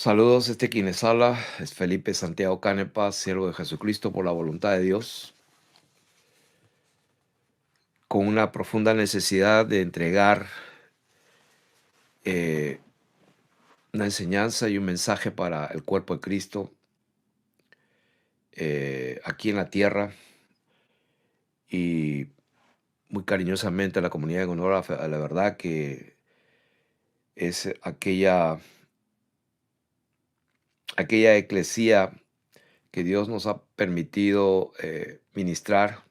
Saludos, quien les habla es Felipe Santiago Canepa, siervo de Jesucristo por la voluntad de Dios, con una profunda necesidad de entregar eh, una enseñanza y un mensaje para el cuerpo de Cristo aquí en la tierra y muy cariñosamente a la comunidad en honor a la verdad que es aquella eclesía que Dios nos ha permitido ministrar,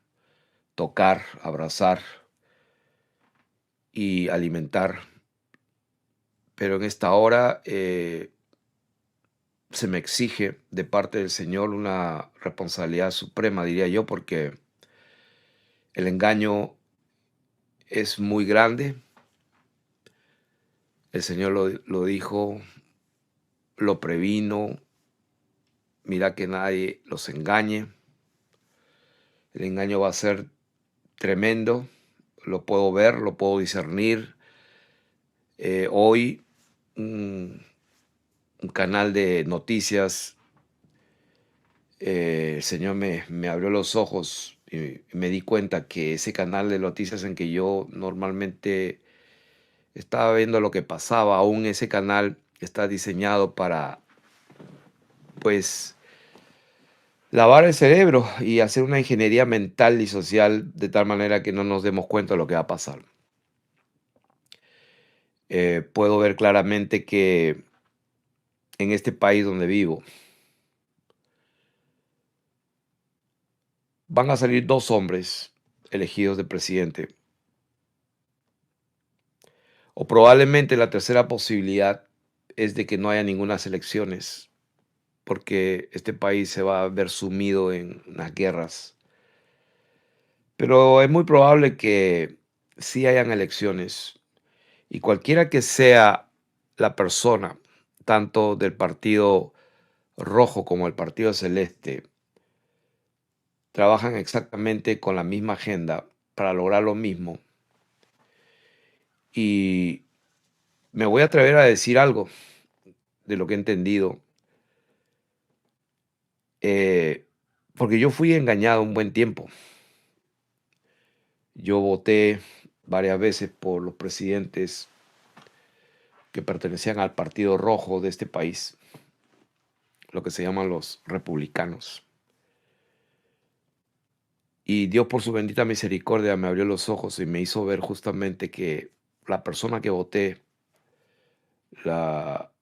tocar, abrazar y alimentar. Pero en esta hora se me exige de parte del Señor una responsabilidad suprema, diría yo, porque el engaño es muy grande. El Señor lo dijo, lo previno. Mira que nadie los engañe. El engaño va a ser tremendo. Lo puedo ver, lo puedo discernir. Hoy un canal de noticias, el Señor me abrió los ojos y me di cuenta que ese canal de noticias en que yo normalmente estaba viendo lo que pasaba, aún ese canal está diseñado para, pues, lavar el cerebro y hacer una ingeniería mental y social de tal manera que no nos demos cuenta de lo que va a pasar. Puedo ver claramente que en este país donde vivo van a salir dos hombres elegidos de presidente, o probablemente la tercera posibilidad es de que no haya ninguna elecciones, porque este país se va a ver sumido en las guerras. Pero es muy probable que sí hayan elecciones y cualquiera que sea la persona, tanto del partido rojo como el partido celeste, trabajan exactamente con la misma agenda para lograr lo mismo. Y me voy a atrever a decir algo de lo que he entendido, porque yo fui engañado un buen tiempo. Yo voté varias veces por los presidentes que pertenecían al partido rojo de este país, lo que se llaman los republicanos. Y Dios por su bendita misericordia me abrió los ojos y me hizo ver justamente que la persona que voté la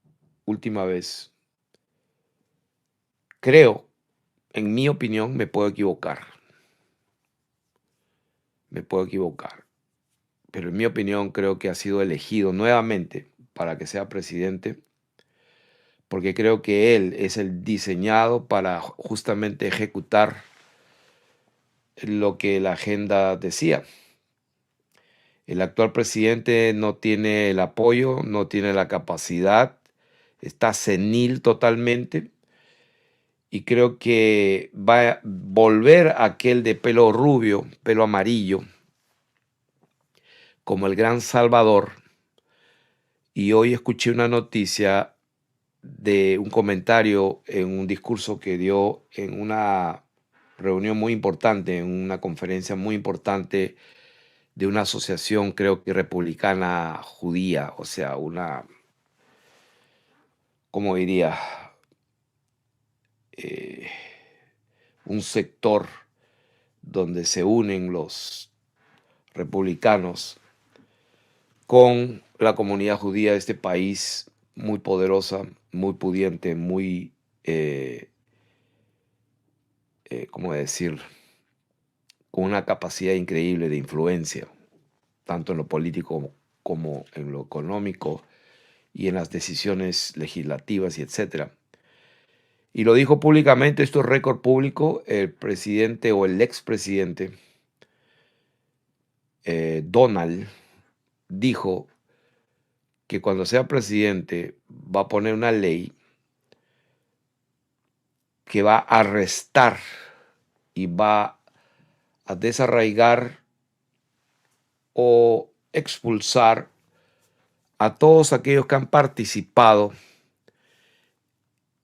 última vez, creo, en mi opinión, me puedo equivocar, pero en mi opinión creo que ha sido elegido nuevamente para que sea presidente, porque creo que él es el diseñado para justamente ejecutar lo que la agenda decía. El actual presidente no tiene el apoyo, no tiene la capacidad, está senil totalmente y creo que va a volver aquel de pelo rubio, pelo amarillo, como el gran Salvador. Y hoy escuché una noticia de un comentario en un discurso que dio en una reunión muy importante, en una conferencia muy importante de una asociación, creo que republicana judía, o sea, ¿cómo diría? Eh, un sector donde se unen los republicanos con la comunidad judía de este país, muy poderosa, muy pudiente, muy, ¿cómo decir? Con una capacidad increíble de influencia, tanto en lo político como en lo económico y en las decisiones legislativas y etcétera. Y lo dijo públicamente, esto es récord público, el presidente o el expresidente Donald dijo que cuando sea presidente va a poner una ley que va a arrestar y va a desarraigar o expulsar a todos aquellos que han participado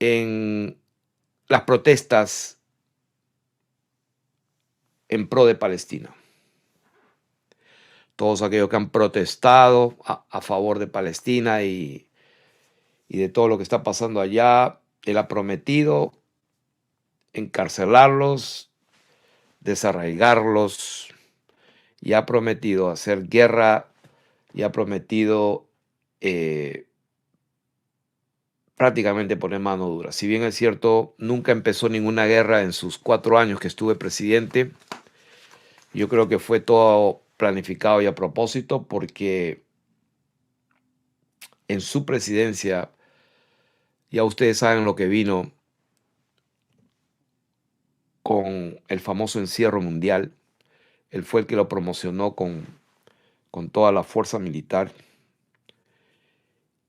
en las protestas en pro de Palestina. Todos aquellos que han protestado a favor de Palestina y de todo lo que está pasando allá, él ha prometido encarcelarlos, desarraigarlos, y ha prometido hacer guerra, y ha prometido prácticamente poner mano dura. Si bien es cierto, nunca empezó ninguna guerra en sus 4 años que estuve presidente, yo creo que fue todo planificado y a propósito, porque en su presidencia, ya ustedes saben lo que vino con el famoso encierro mundial. Él fue el que lo promocionó con toda la fuerza militar,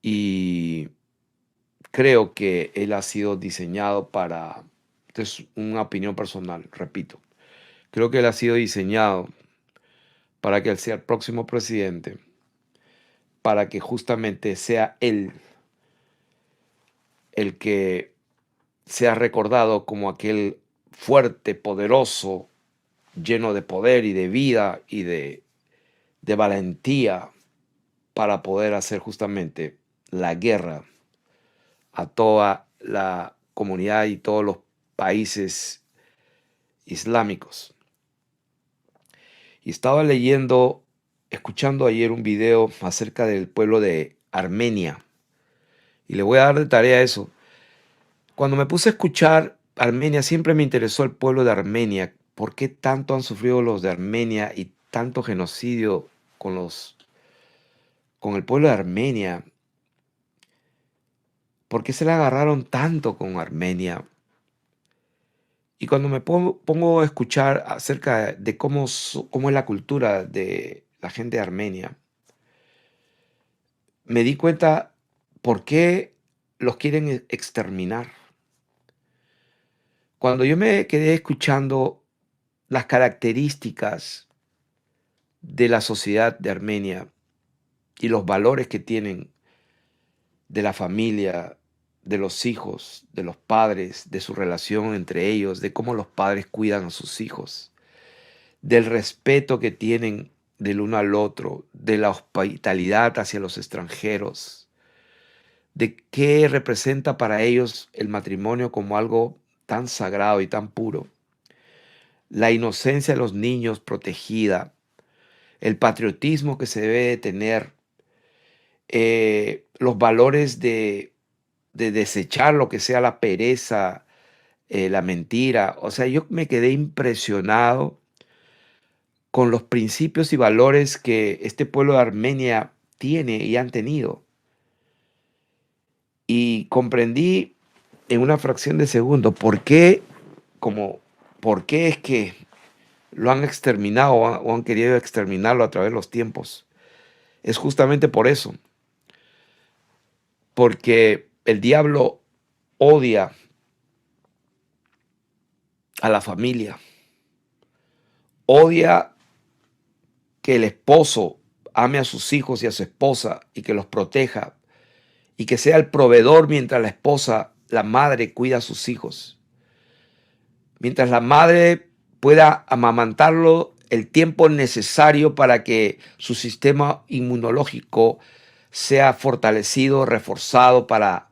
y creo que él ha sido diseñado para, esta es una opinión personal, repito, creo que él ha sido diseñado para que él sea el próximo presidente, para que justamente sea él el que sea recordado como aquel fuerte, poderoso, lleno de poder y de vida y de valentía para poder hacer justamente la guerra a toda la comunidad y todos los países islámicos. Y estaba escuchando ayer un video acerca del pueblo de Armenia. Y le voy a dar de tarea eso. Cuando me puse a escuchar Armenia, siempre me interesó el pueblo de Armenia. ¿Por qué tanto han sufrido los de Armenia y tanto genocidio con el pueblo de Armenia? ¿Por qué se le agarraron tanto con Armenia? Y cuando me pongo a escuchar acerca de cómo es la cultura de la gente de Armenia, me di cuenta por qué los quieren exterminar. Cuando yo me quedé escuchando las características de la sociedad de Armenia y los valores que tienen de la familia, de los hijos, de los padres, de su relación entre ellos, de cómo los padres cuidan a sus hijos, del respeto que tienen del uno al otro, de la hospitalidad hacia los extranjeros, de qué representa para ellos el matrimonio como algo tan sagrado y tan puro, la inocencia de los niños protegida, el patriotismo que se debe de tener, los valores de desechar lo que sea la pereza, la mentira. O sea, yo me quedé impresionado con los principios y valores que este pueblo de Armenia tiene y han tenido. Y comprendí en una fracción de segundo por qué es que lo han exterminado o han querido exterminarlo a través de los tiempos. Es justamente por eso. Porque el diablo odia a la familia. Odia que el esposo ame a sus hijos y a su esposa y que los proteja y que sea el proveedor mientras la esposa, la madre, cuida a sus hijos. Mientras la madre pueda amamantarlo el tiempo necesario para que su sistema inmunológico sea fortalecido, reforzado para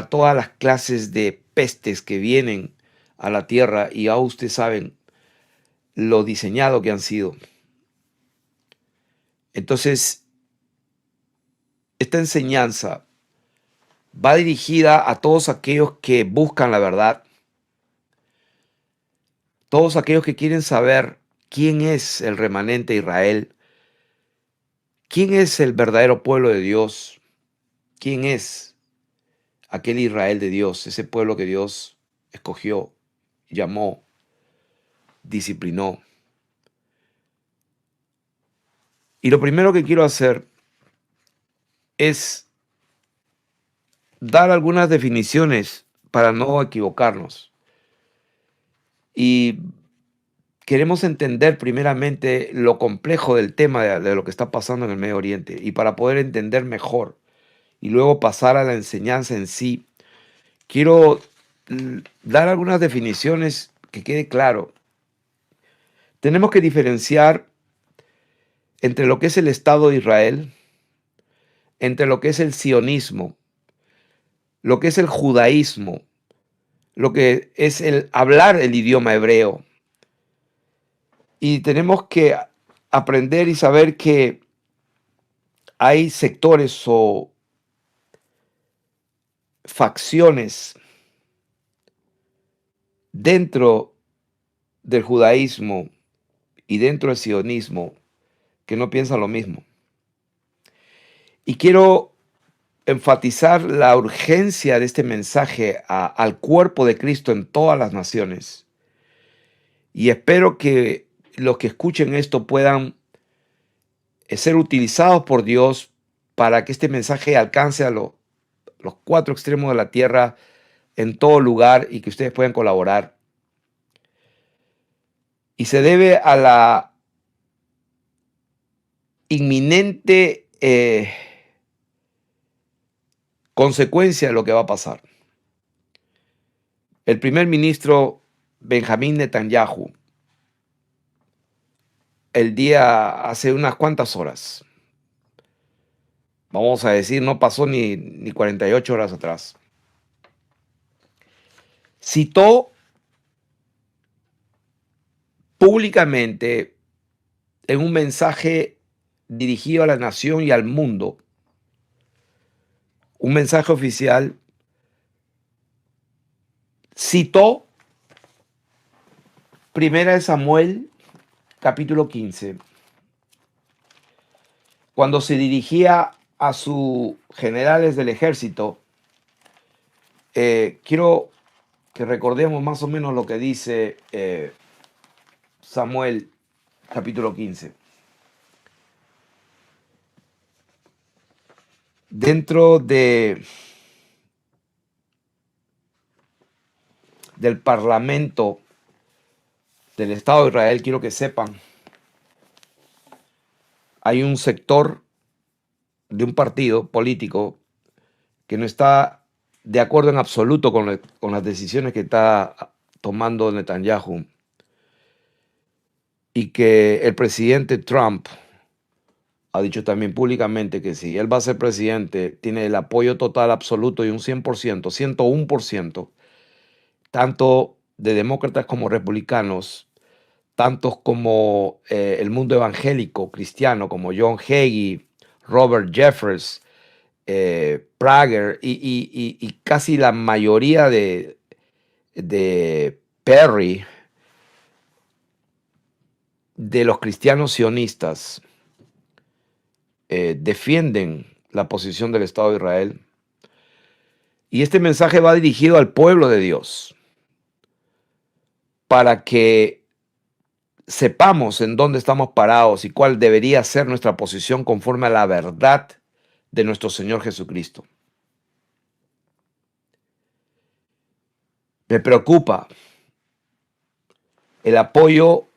todas las clases de pestes que vienen a la tierra, y ya ustedes saben lo diseñado que han sido. Entonces, esta enseñanza va dirigida a todos aquellos que buscan la verdad, todos aquellos que quieren saber quién es el remanente de Israel, quién es el verdadero pueblo de Dios, quién es aquel Israel de Dios, ese pueblo que Dios escogió, llamó, disciplinó. Y lo primero que quiero hacer es dar algunas definiciones para no equivocarnos. Y queremos entender primeramente lo complejo del tema de lo que está pasando en el Medio Oriente. Y para poder entender mejor y luego pasar a la enseñanza en sí, quiero dar algunas definiciones que quede claro. Tenemos que diferenciar entre lo que es el Estado de Israel, entre lo que es el sionismo, lo que es el judaísmo, lo que es el hablar el idioma hebreo. Y tenemos que aprender y saber que hay sectores o facciones dentro del judaísmo y dentro del sionismo que no piensan lo mismo. Y quiero enfatizar la urgencia de este mensaje al cuerpo de Cristo en todas las naciones. Y espero que los que escuchen esto puedan ser utilizados por Dios para que este mensaje alcance a los cuatro extremos de la tierra en todo lugar y que ustedes puedan colaborar. Y se debe a la inminente consecuencia de lo que va a pasar. El primer ministro Benjamín Netanyahu, hace unas cuantas horas, vamos a decir, no pasó ni 48 horas atrás, citó públicamente en un mensaje dirigido a la nación y al mundo, un mensaje oficial, citó 1 Samuel capítulo 15, cuando se dirigía a sus generales del ejército. Quiero que recordemos más o menos lo que dice Samuel capítulo 15. Dentro del Parlamento del Estado de Israel, quiero que sepan, hay un sector de un partido político que no está de acuerdo en absoluto con las decisiones que está tomando Netanyahu, y que el presidente Trump ha dicho también públicamente que si él va a ser presidente, tiene el apoyo total, absoluto y un 100%, 101%, tanto de demócratas como republicanos, tantos como el mundo evangélico cristiano, como John Hagee, Robert Jeffress, Prager y casi la mayoría de Perry, de los cristianos sionistas, defienden la posición del Estado de Israel. Y este mensaje va dirigido al pueblo de Dios para que sepamos en dónde estamos parados y cuál debería ser nuestra posición conforme a la verdad de nuestro Señor Jesucristo. Me preocupa el apoyo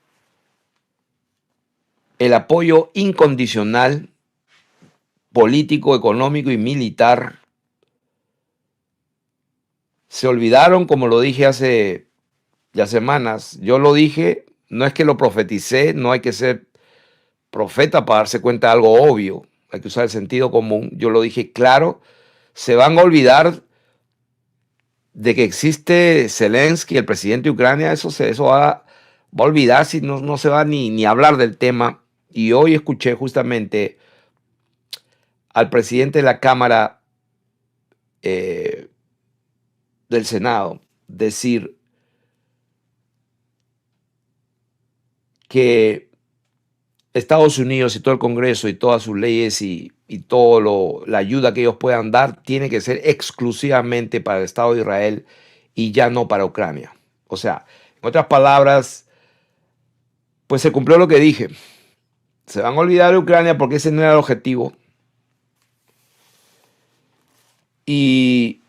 incondicional, político, económico y militar. Se olvidaron, como lo dije hace ya semanas, yo lo dije, no es que lo profeticé, no hay que ser profeta para darse cuenta de algo obvio, hay que usar el sentido común. Yo lo dije claro, se van a olvidar de que existe Zelensky, el presidente de Ucrania, eso va a olvidar si no se va ni hablar del tema. Y hoy escuché justamente al presidente de la Cámara del Senado decir que Estados Unidos y todo el Congreso y todas sus leyes y toda la ayuda que ellos puedan dar tiene que ser exclusivamente para el Estado de Israel y ya no para Ucrania. O sea, en otras palabras, pues se cumplió lo que dije. Se van a olvidar de Ucrania porque ese no era el objetivo. ¿Y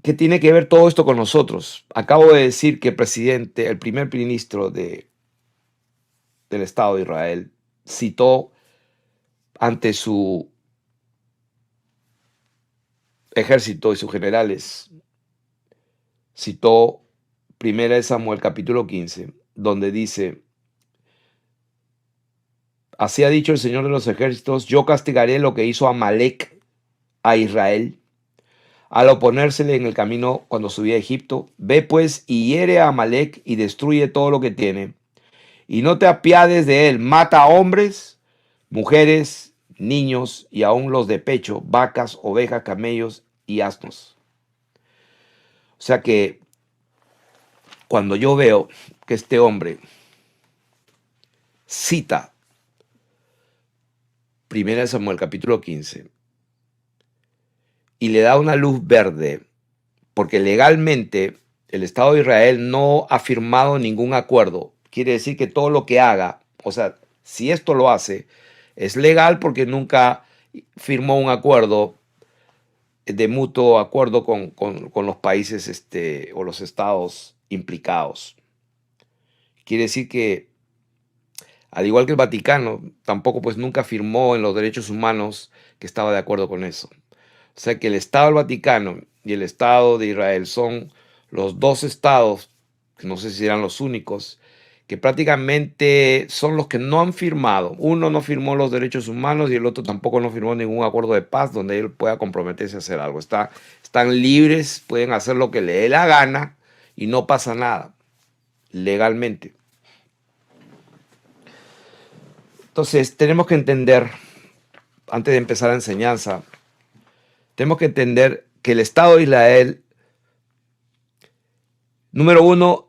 qué tiene que ver todo esto con nosotros? Acabo de decir que el primer ministro del Estado de Israel, citó ante su ejército y sus generales citó 1 Samuel capítulo 15, donde dice: así ha dicho el Señor de los ejércitos, yo castigaré lo que hizo Amalec a Israel al oponérsele en el camino cuando subía a Egipto. Ve pues y hiere a Amalec y destruye todo lo que tiene, y no te apiades de él, mata a hombres, mujeres, niños y aun los de pecho, vacas, ovejas, camellos y asnos. O sea que cuando yo veo que este hombre cita 1 Samuel capítulo 15 y le da una luz verde, porque legalmente el Estado de Israel no ha firmado ningún acuerdo, quiere decir que todo lo que haga, o sea, si esto lo hace, es legal porque nunca firmó un acuerdo de mutuo acuerdo con los países o los estados implicados. Quiere decir que, al igual que el Vaticano, tampoco pues nunca firmó en los derechos humanos que estaba de acuerdo con eso. O sea que el Estado del Vaticano y el Estado de Israel son los dos estados, que no sé si eran los únicos, que prácticamente son los que no han firmado. Uno no firmó los derechos humanos y el otro tampoco no firmó ningún acuerdo de paz donde él pueda comprometerse a hacer algo. Están libres, pueden hacer lo que le dé la gana y no pasa nada legalmente. Entonces tenemos que entender, antes de empezar la enseñanza, tenemos que entender que el Estado de Israel, número uno,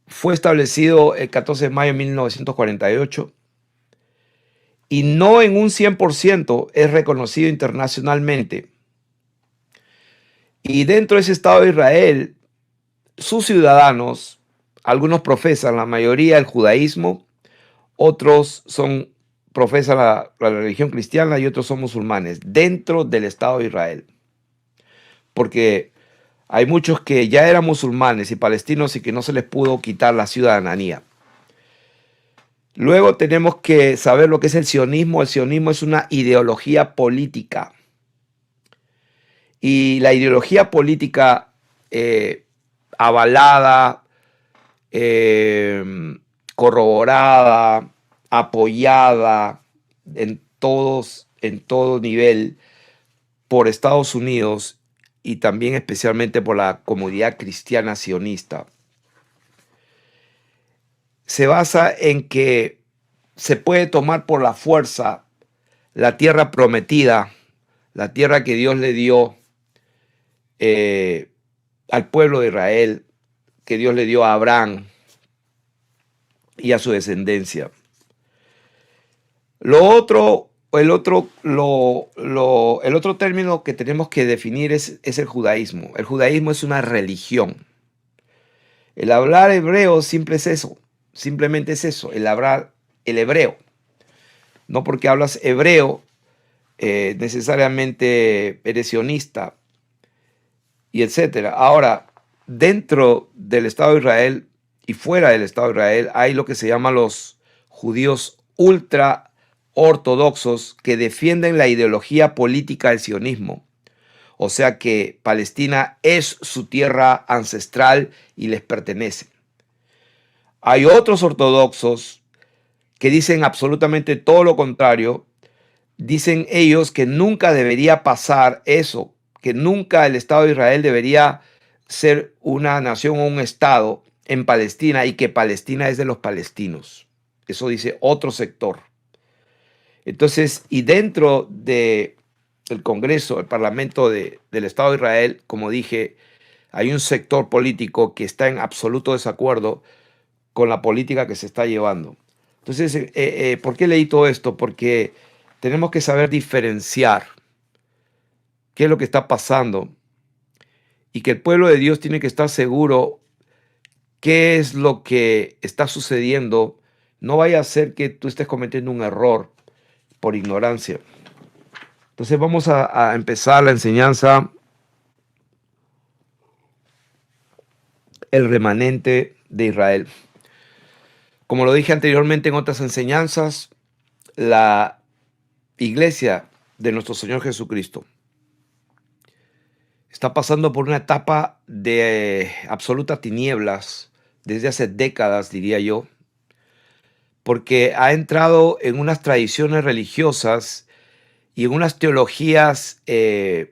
fue establecido el 14 de mayo de 1948 y no en un 100% es reconocido internacionalmente. Y dentro de ese Estado de Israel, sus ciudadanos, algunos profesan, la mayoría, el judaísmo, otros profesan la religión cristiana y otros son musulmanes dentro del Estado de Israel. Porque hay muchos que ya eran musulmanes y palestinos y que no se les pudo quitar la ciudadanía. Luego tenemos que saber lo que es el sionismo. El sionismo es una ideología política. Y la ideología política avalada, corroborada, apoyada en todo nivel por Estados Unidos y también especialmente por la comunidad cristiana sionista, se basa en que se puede tomar por la fuerza la tierra prometida, la tierra que Dios le dio al pueblo de Israel, que Dios le dio a Abraham y a su descendencia. El otro término que tenemos que definir es el judaísmo. El judaísmo es una religión. El hablar hebreo simple es eso, simplemente es eso, el hablar el hebreo. No porque hablas hebreo necesariamente eres sionista y etcétera. Ahora, dentro del Estado de Israel y fuera del Estado de Israel hay lo que se llama los judíos ultra ortodoxos que defienden la ideología política del sionismo. O sea que Palestina es su tierra ancestral y les pertenece. Hay otros ortodoxos que dicen absolutamente todo lo contrario. Dicen ellos que nunca debería pasar eso, que nunca el Estado de Israel debería ser una nación o un Estado en Palestina y que Palestina es de los palestinos. Eso dice otro sector. Entonces, y dentro del Congreso, el Parlamento del Estado de Israel, como dije, hay un sector político que está en absoluto desacuerdo con la política que se está llevando. Entonces, ¿por qué leí todo esto? Porque tenemos que saber diferenciar qué es lo que está pasando y que el pueblo de Dios tiene que estar seguro qué es lo que está sucediendo. No vaya a ser que tú estés cometiendo un error por ignorancia. Entonces vamos a empezar la enseñanza. El remanente de Israel. Como lo dije anteriormente en otras enseñanzas, la iglesia de nuestro Señor Jesucristo está pasando por una etapa de absolutas tinieblas desde hace décadas, diría yo, porque ha entrado en unas tradiciones religiosas y en unas teologías de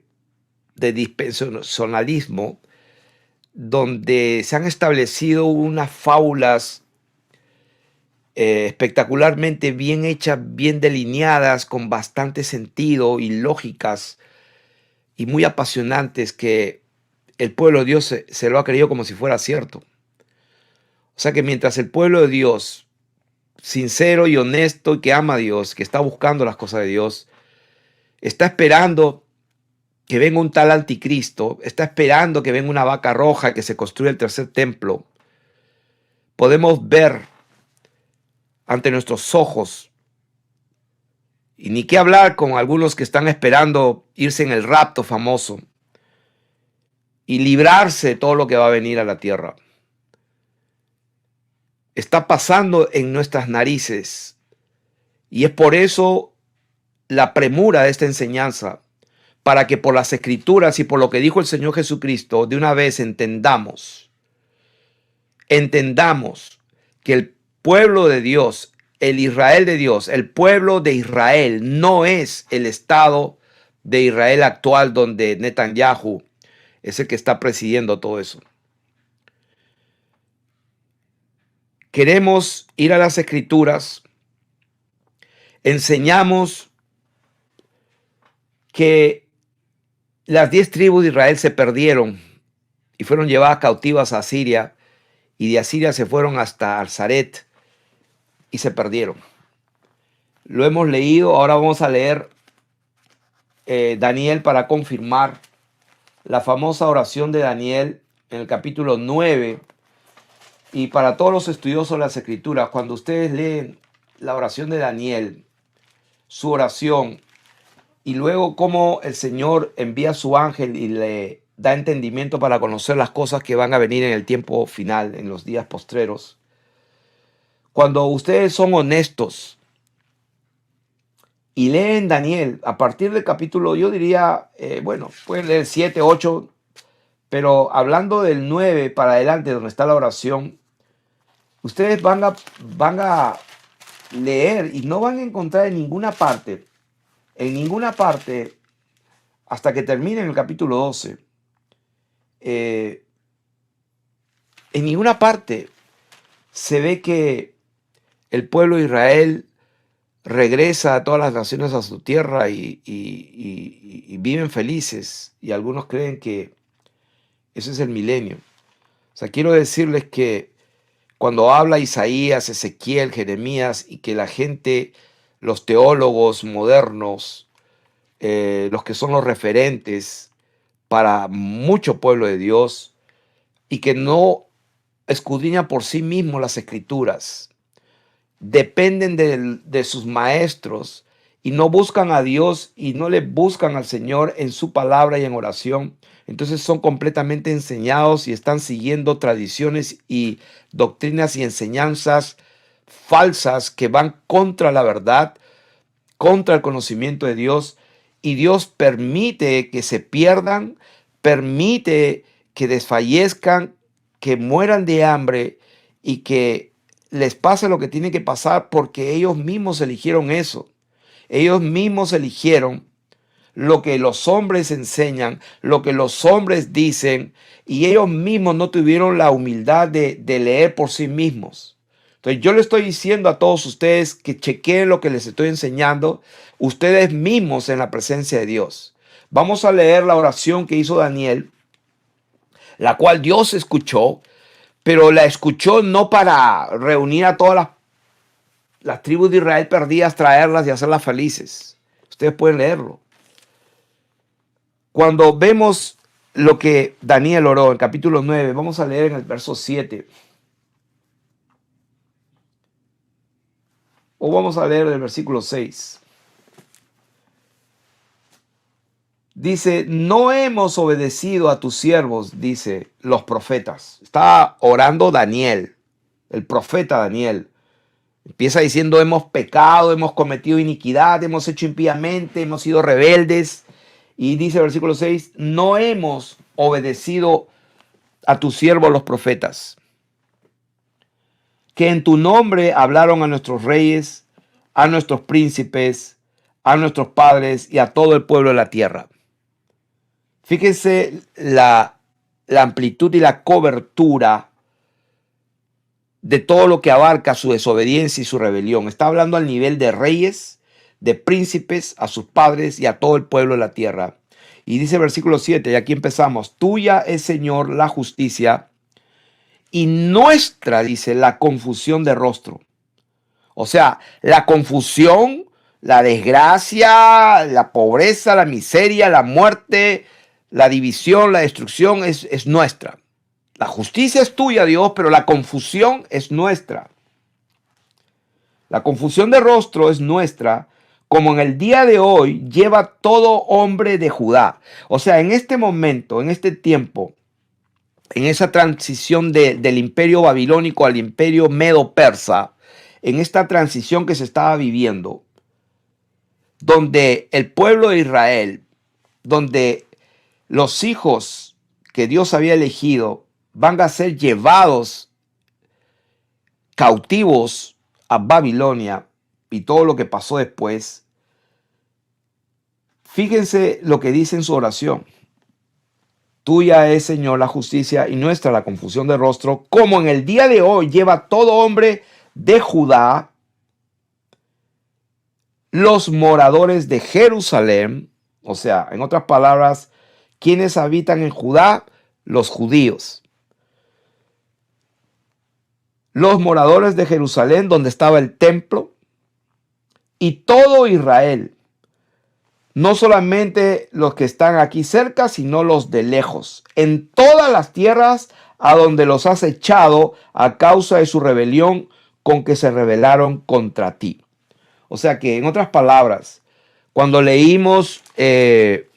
dispensacionalismo, donde se han establecido unas fábulas espectacularmente bien hechas, bien delineadas, con bastante sentido y lógicas y muy apasionantes, que el pueblo de Dios se lo ha creído como si fuera cierto. O sea que mientras el pueblo de Dios, sincero y honesto y que ama a Dios, que está buscando las cosas de Dios, está esperando que venga un tal anticristo, está esperando que venga una vaca roja, que se construya el tercer templo, podemos ver ante nuestros ojos, y ni qué hablar con algunos que están esperando irse en el rapto famoso y librarse de todo lo que va a venir a la tierra. Está pasando en nuestras narices, y es por eso la premura de esta enseñanza, para que por las Escrituras y por lo que dijo el Señor Jesucristo, de una vez entendamos que el pueblo de Dios, el Israel de Dios, el pueblo de Israel no es el Estado de Israel actual, donde Netanyahu es el que está presidiendo todo eso. Queremos ir a las Escrituras, enseñamos que las 10 tribus de Israel se perdieron y fueron llevadas cautivas a Asiria, y de Asiria se fueron hasta Arzaret y se perdieron. Lo hemos leído, ahora vamos a leer Daniel para confirmar la famosa oración de Daniel en el capítulo 9. Y para todos los estudiosos de las Escrituras, cuando ustedes leen la oración de Daniel, su oración, y luego cómo el Señor envía a su ángel y le da entendimiento para conocer las cosas que van a venir en el tiempo final, en los días postreros. Cuando ustedes son honestos y leen Daniel, a partir del capítulo, yo diría, bueno, pueden leer 7, 8, pero hablando del 9 para adelante, donde está la oración, ustedes van a leer y no van a encontrar en ninguna parte, hasta que termine en el capítulo 12, en ninguna parte se ve que el pueblo de Israel regresa a todas las naciones a su tierra y viven felices. Y algunos creen que ese es el milenio. O sea, quiero decirles que cuando habla Isaías, Ezequiel, Jeremías, y que la gente, los teólogos modernos, los que son los referentes para mucho pueblo de Dios, y que no escudriñan por sí mismos las Escrituras, dependen de sus maestros y no buscan a Dios y no le buscan al Señor en su palabra y en oración, entonces son completamente enseñados y están siguiendo tradiciones y doctrinas y enseñanzas falsas que van contra la verdad, contra el conocimiento de Dios, y Dios permite que se pierdan, permite que desfallezcan, que mueran de hambre y que les pase lo que tiene que pasar, porque ellos mismos eligieron eso. Ellos mismos eligieron lo que los hombres enseñan, lo que los hombres dicen, y ellos mismos no tuvieron la humildad de leer por sí mismos. Entonces yo le estoy diciendo a todos ustedes que chequeen lo que les estoy enseñando, ustedes mismos en la presencia de Dios. Vamos a leer la oración que hizo Daniel, la cual Dios escuchó, pero la escuchó no para reunir a todas las tribus de Israel perdidas, traerlas y hacerlas felices. Ustedes pueden leerlo. Cuando vemos lo que Daniel oró en capítulo 9, vamos a leer en el verso 7. O vamos a leer el versículo 6. Dice, no hemos obedecido a tus siervos, dice los profetas. Está orando Daniel, el profeta Daniel. Empieza diciendo, hemos pecado, hemos cometido iniquidad, hemos hecho impíamente, hemos sido rebeldes. Y dice el versículo 6, no hemos obedecido a tus siervos los profetas, que en tu nombre hablaron a nuestros reyes, a nuestros príncipes, a nuestros padres y a todo el pueblo de la tierra. Fíjense la amplitud y la cobertura de todo lo que abarca su desobediencia y su rebelión. Está hablando al nivel de reyes, de príncipes, a sus padres y a todo el pueblo de la tierra. Y dice el versículo 7, y aquí empezamos, tuya es, Señor, la justicia y nuestra, dice, la confusión de rostro. O sea, la confusión, la desgracia, la pobreza, la miseria, la muerte, la división, la destrucción es nuestra. La justicia es tuya, Dios, pero la confusión es nuestra. La confusión de rostro es nuestra, como en el día de hoy lleva todo hombre de Judá. O sea, en este momento, en este tiempo, en esa transición del imperio babilónico al imperio medo-persa, en esta transición que se estaba viviendo, donde el pueblo de Israel, donde los hijos que Dios había elegido van a ser llevados cautivos a Babilonia y todo lo que pasó después. Fíjense lo que dice en su oración. Tuya es, Señor, la justicia y nuestra la confusión de rostro, como en el día de hoy lleva todo hombre de Judá, los moradores de Jerusalén, o sea, en otras palabras, quienes habitan en Judá, los judíos. Los moradores de Jerusalén, donde estaba el templo, y todo Israel. No solamente los que están aquí cerca, sino los de lejos. En todas las tierras a donde los has echado a causa de su rebelión con que se rebelaron contra ti. O sea que, en otras palabras, cuando leímos en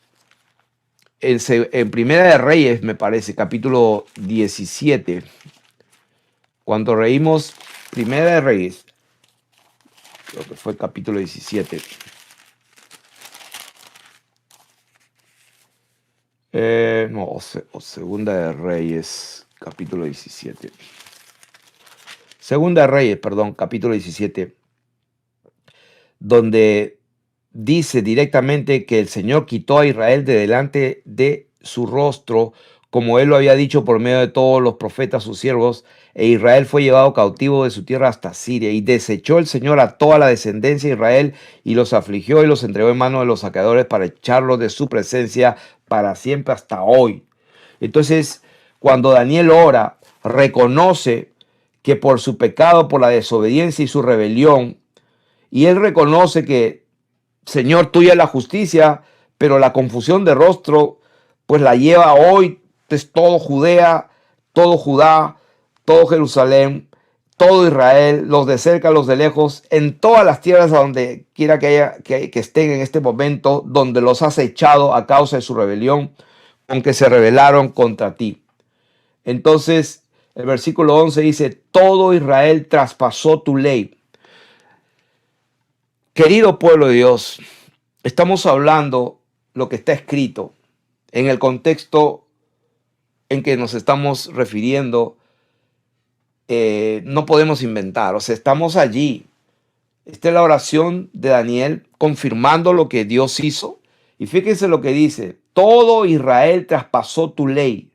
Primera de Reyes, me parece, capítulo 17, cuando leímos Primera de Reyes, creo que fue el capítulo 17. O Segunda de Reyes, capítulo 17. Segunda de Reyes, perdón, capítulo 17, donde dice directamente que el Señor quitó a Israel de delante de su rostro, como él lo había dicho por medio de todos los profetas, sus siervos, e Israel fue llevado cautivo de su tierra hasta Siria, y desechó el Señor a toda la descendencia de Israel, y los afligió y los entregó en manos de los saqueadores para echarlos de su presencia para siempre hasta hoy. Entonces, cuando Daniel ora, reconoce que por su pecado, por la desobediencia y su rebelión, y él reconoce que, Señor, tuya es la justicia, pero la confusión de rostro, pues la lleva hoy, es todo Judea, todo Judá, todo Jerusalén, todo Israel, los de cerca, los de lejos, en todas las tierras a donde quiera que estén en este momento, donde los has echado a causa de su rebelión, aunque se rebelaron contra ti. Entonces, el versículo 11 dice, todo Israel traspasó tu ley. Querido pueblo de Dios, estamos hablando lo que está escrito en el contexto en que nos estamos refiriendo. No podemos inventar, o sea, estamos allí. Esta es la oración de Daniel confirmando lo que Dios hizo. Y fíjense lo que dice, todo Israel traspasó tu ley.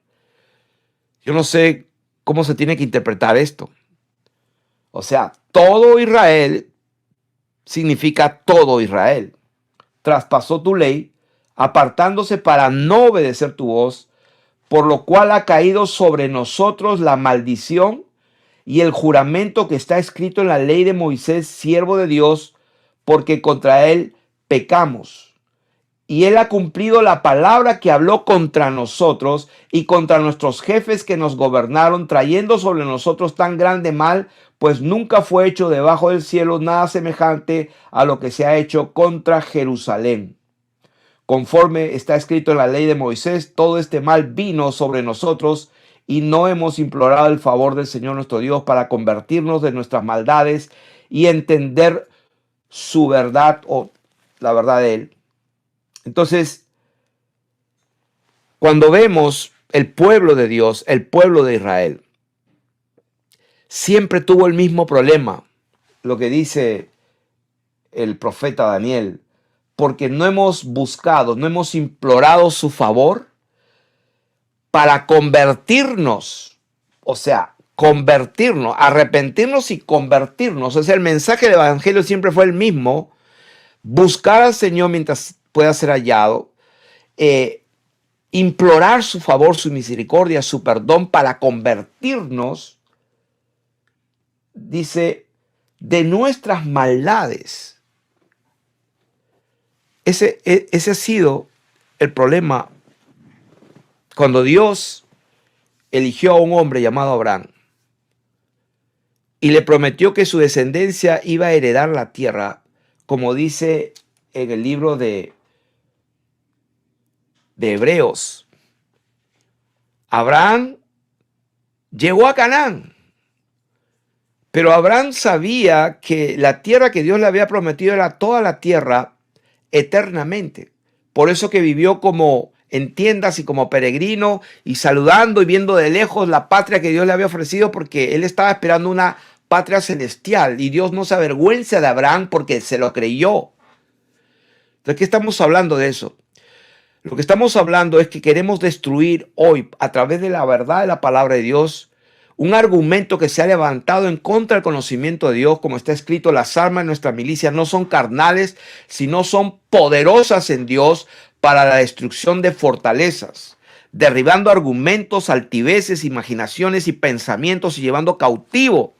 Yo no sé cómo se tiene que interpretar esto. O sea, todo Israel significa todo Israel. Traspasó tu ley, apartándose para no obedecer tu voz, por lo cual ha caído sobre nosotros la maldición y el juramento que está escrito en la ley de Moisés, siervo de Dios, porque contra él pecamos. Y él ha cumplido la palabra que habló contra nosotros y contra nuestros jefes que nos gobernaron, trayendo sobre nosotros tan grande mal, pues nunca fue hecho debajo del cielo nada semejante a lo que se ha hecho contra Jerusalén. Conforme está escrito en la ley de Moisés, todo este mal vino sobre nosotros y no hemos implorado el favor del Señor nuestro Dios para convertirnos de nuestras maldades y entender su verdad o la verdad de él. Entonces, cuando vemos el pueblo de Dios, el pueblo de Israel, siempre tuvo el mismo problema, lo que dice el profeta Daniel, porque no hemos buscado, no hemos implorado su favor para convertirnos, o sea, convertirnos, arrepentirnos y convertirnos. O sea, el mensaje del Evangelio siempre fue el mismo: buscar al Señor mientras pueda ser hallado, implorar su favor, su misericordia, su perdón para convertirnos, dice, de nuestras maldades. Ese ha sido el problema cuando Dios eligió a un hombre llamado Abraham y le prometió que su descendencia iba a heredar la tierra, como dice en el libro de Hebreos. Abraham llegó a Canaán, pero Abraham sabía que la tierra que Dios le había prometido era toda la tierra eternamente. Por eso que vivió como en tiendas y como peregrino y saludando y viendo de lejos la patria que Dios le había ofrecido, porque él estaba esperando una patria celestial y Dios no se avergüenza de Abraham porque se lo creyó. ¿De qué estamos hablando de eso? Lo que estamos hablando es que queremos destruir hoy, a través de la verdad de la palabra de Dios, un argumento que se ha levantado en contra del conocimiento de Dios, como está escrito: las armas de nuestra milicia no son carnales, sino son poderosas en Dios para la destrucción de fortalezas, derribando argumentos, altiveces, imaginaciones y pensamientos, y llevando cautivo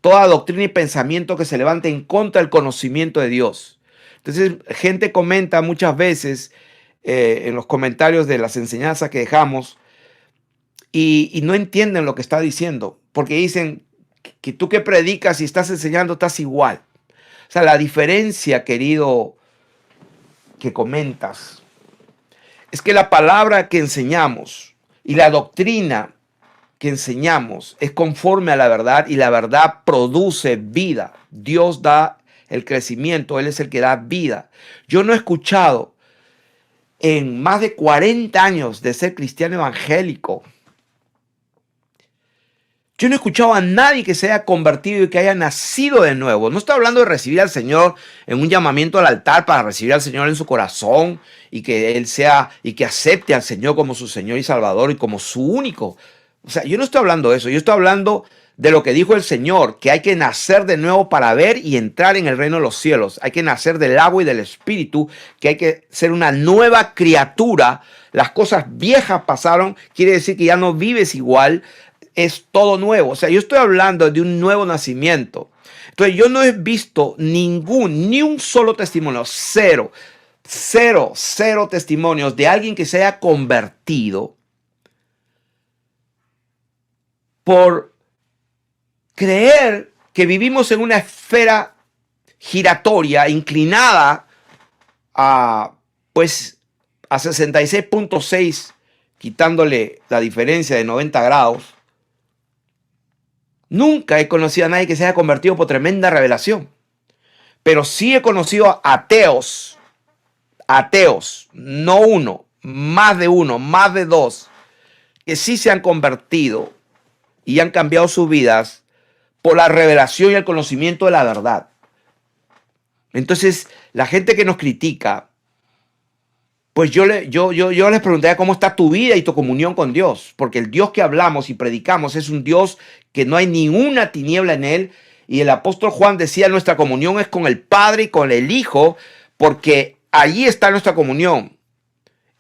toda doctrina y pensamiento que se levante en contra del conocimiento de Dios. Entonces, gente comenta muchas veces en los comentarios de las enseñanzas que dejamos, y no entienden lo que está diciendo, porque dicen que tú que predicas y estás enseñando estás igual. O sea, la diferencia, querido, que comentas, es que la palabra que enseñamos y la doctrina que enseñamos es conforme a la verdad, y la verdad produce vida. Dios da el crecimiento, Él es el que da vida. Yo no he escuchado en más de 40 años de ser cristiano evangélico, yo no he escuchado a nadie que se haya convertido y que haya nacido de nuevo. No estoy hablando de recibir al Señor en un llamamiento al altar para recibir al Señor en su corazón y que Él sea y que acepte al Señor como su Señor y Salvador y como su único. O sea, yo no estoy hablando de eso. Yo estoy hablando de lo que dijo el Señor, que hay que nacer de nuevo para ver y entrar en el reino de los cielos. Hay que nacer del agua y del Espíritu, que hay que ser una nueva criatura. Las cosas viejas pasaron, quiere decir que ya no vives igual. Es todo nuevo. O sea, yo estoy hablando de un nuevo nacimiento. Entonces, yo no he visto ni un solo testimonio, cero testimonios de alguien que se haya convertido por creer que vivimos en una esfera giratoria inclinada a 66.6, quitándole la diferencia de 90 grados. Nunca he conocido a nadie que se haya convertido por tremenda revelación. Pero sí he conocido a ateos, no uno, más de dos, que sí se han convertido y han cambiado sus vidas por la revelación y el conocimiento de la verdad. Entonces, la gente que nos critica, pues yo les preguntaría cómo está tu vida y tu comunión con Dios, porque el Dios que hablamos y predicamos es un Dios que no hay ninguna tiniebla en él, y el apóstol Juan decía: nuestra comunión es con el Padre y con el Hijo, porque allí está nuestra comunión.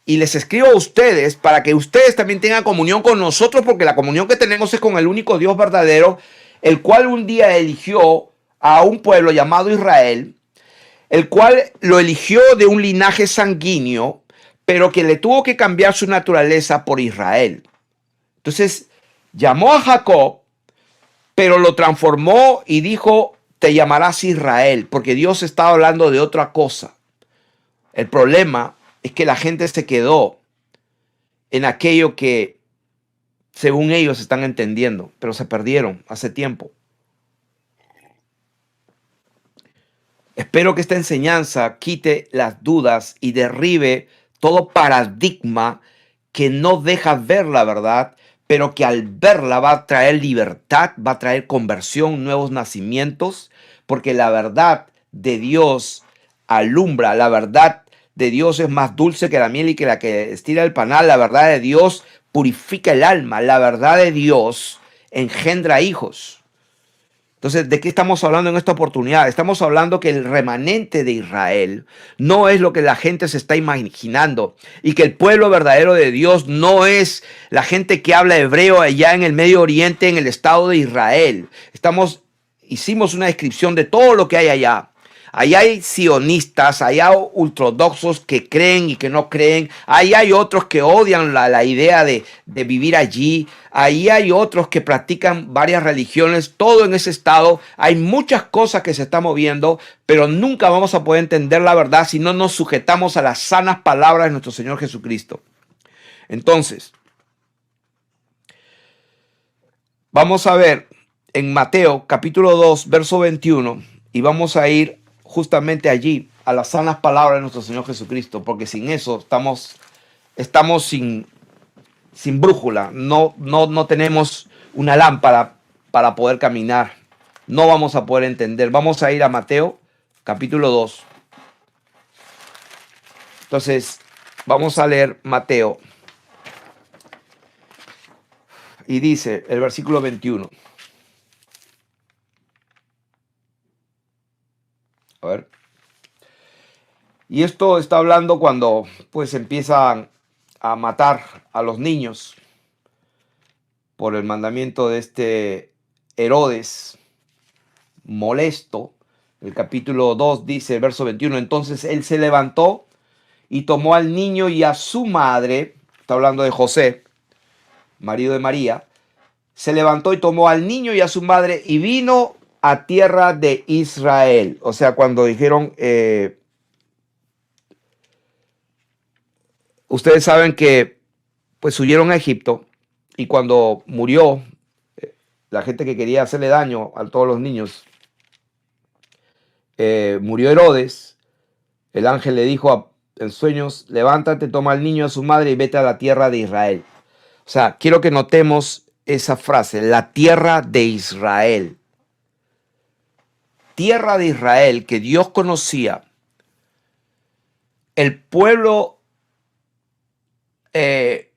Y les escribo a ustedes para que ustedes también tengan comunión con nosotros, porque la comunión que tenemos es con el único Dios verdadero, el cual un día eligió a un pueblo llamado Israel, el cual lo eligió de un linaje sanguíneo, pero que le tuvo que cambiar su naturaleza por Israel. Entonces, llamó a Jacob, pero lo transformó y dijo: te llamarás Israel, porque Dios estaba hablando de otra cosa. El problema es que la gente se quedó en aquello que, según ellos, están entendiendo, pero se perdieron hace tiempo. Espero que esta enseñanza quite las dudas y derribe todo paradigma que no deja ver la verdad, pero que al verla va a traer libertad, va a traer conversión, nuevos nacimientos, porque la verdad de Dios alumbra, la verdad de Dios es más dulce que la miel y que la que estira el panal, la verdad de Dios purifica el alma, la verdad de Dios engendra hijos. Entonces, ¿de qué estamos hablando en esta oportunidad? Estamos hablando que el remanente de Israel no es lo que la gente se está imaginando y que el pueblo verdadero de Dios no es la gente que habla hebreo allá en el Medio Oriente, en el Estado de Israel. Hicimos una descripción de todo lo que hay allá. Ahí hay sionistas, ahí hay ultraortodoxos que creen y que no creen. Ahí hay otros que odian la idea de vivir allí. Ahí hay otros que practican varias religiones. Todo en ese estado. Hay muchas cosas que se están moviendo, pero nunca vamos a poder entender la verdad si no nos sujetamos a las sanas palabras de nuestro Señor Jesucristo. Entonces, vamos a ver en Mateo capítulo 2, verso 21, y vamos a ir justamente allí, a las sanas palabras de nuestro Señor Jesucristo, porque sin eso estamos sin brújula, no tenemos una lámpara para poder caminar, no vamos a poder entender. Vamos a ir a Mateo capítulo 2. Entonces, vamos a leer Mateo, y dice el versículo 21. A ver. Y esto está hablando cuando pues empiezan a matar a los niños por el mandamiento de este Herodes molesto. El capítulo 2 dice, el verso 21, entonces él se levantó y tomó al niño y a su madre, está hablando de José, marido de María, se levantó y tomó al niño y a su madre y vino a tierra de Israel. O sea, cuando dijeron... ustedes saben que pues huyeron a Egipto y cuando murió la gente que quería hacerle daño a todos los niños, murió Herodes, el ángel le dijo en sueños, levántate, toma al niño y a su madre y vete a la tierra de Israel. O sea, quiero que notemos esa frase, la tierra de Israel. Tierra de Israel que Dios conocía. El pueblo que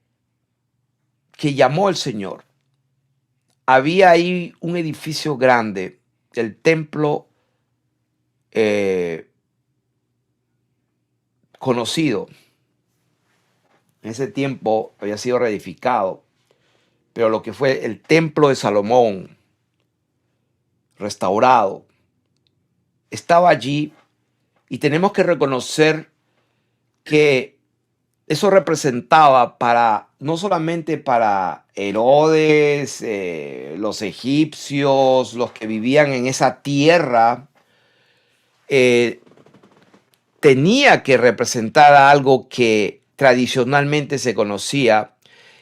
llamó el Señor. Había ahí un edificio grande, el templo conocido. En ese tiempo había sido reedificado, pero lo que fue el templo de Salomón, restaurado, estaba allí y tenemos que reconocer que eso representaba no solamente para Herodes, los egipcios, los que vivían en esa tierra, tenía que representar algo que tradicionalmente se conocía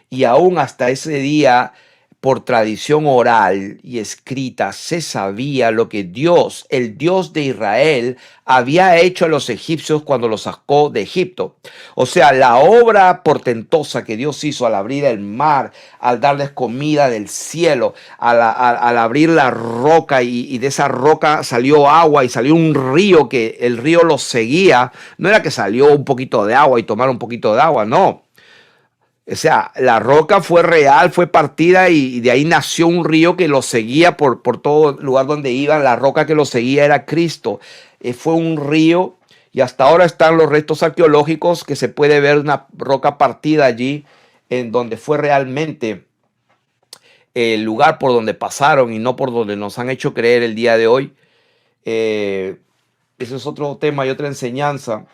y aún hasta ese día, por tradición oral y escrita, se sabía lo que Dios, el Dios de Israel, había hecho a los egipcios cuando los sacó de Egipto. O sea, la obra portentosa que Dios hizo al abrir el mar, al darles comida del cielo, al abrir la roca y de esa roca salió agua y salió un río que el río los seguía. No era que salió un poquito de agua y tomaron un poquito de agua, no. O sea, la roca fue real, fue partida y de ahí nació un río que los seguía por todo lugar donde iban. La roca que los seguía era Cristo. Fue un río y hasta ahora están los restos arqueológicos que se puede ver una roca partida allí en donde fue realmente el lugar por donde pasaron y no por donde nos han hecho creer el día de hoy. Ese es otro tema y otra enseñanza.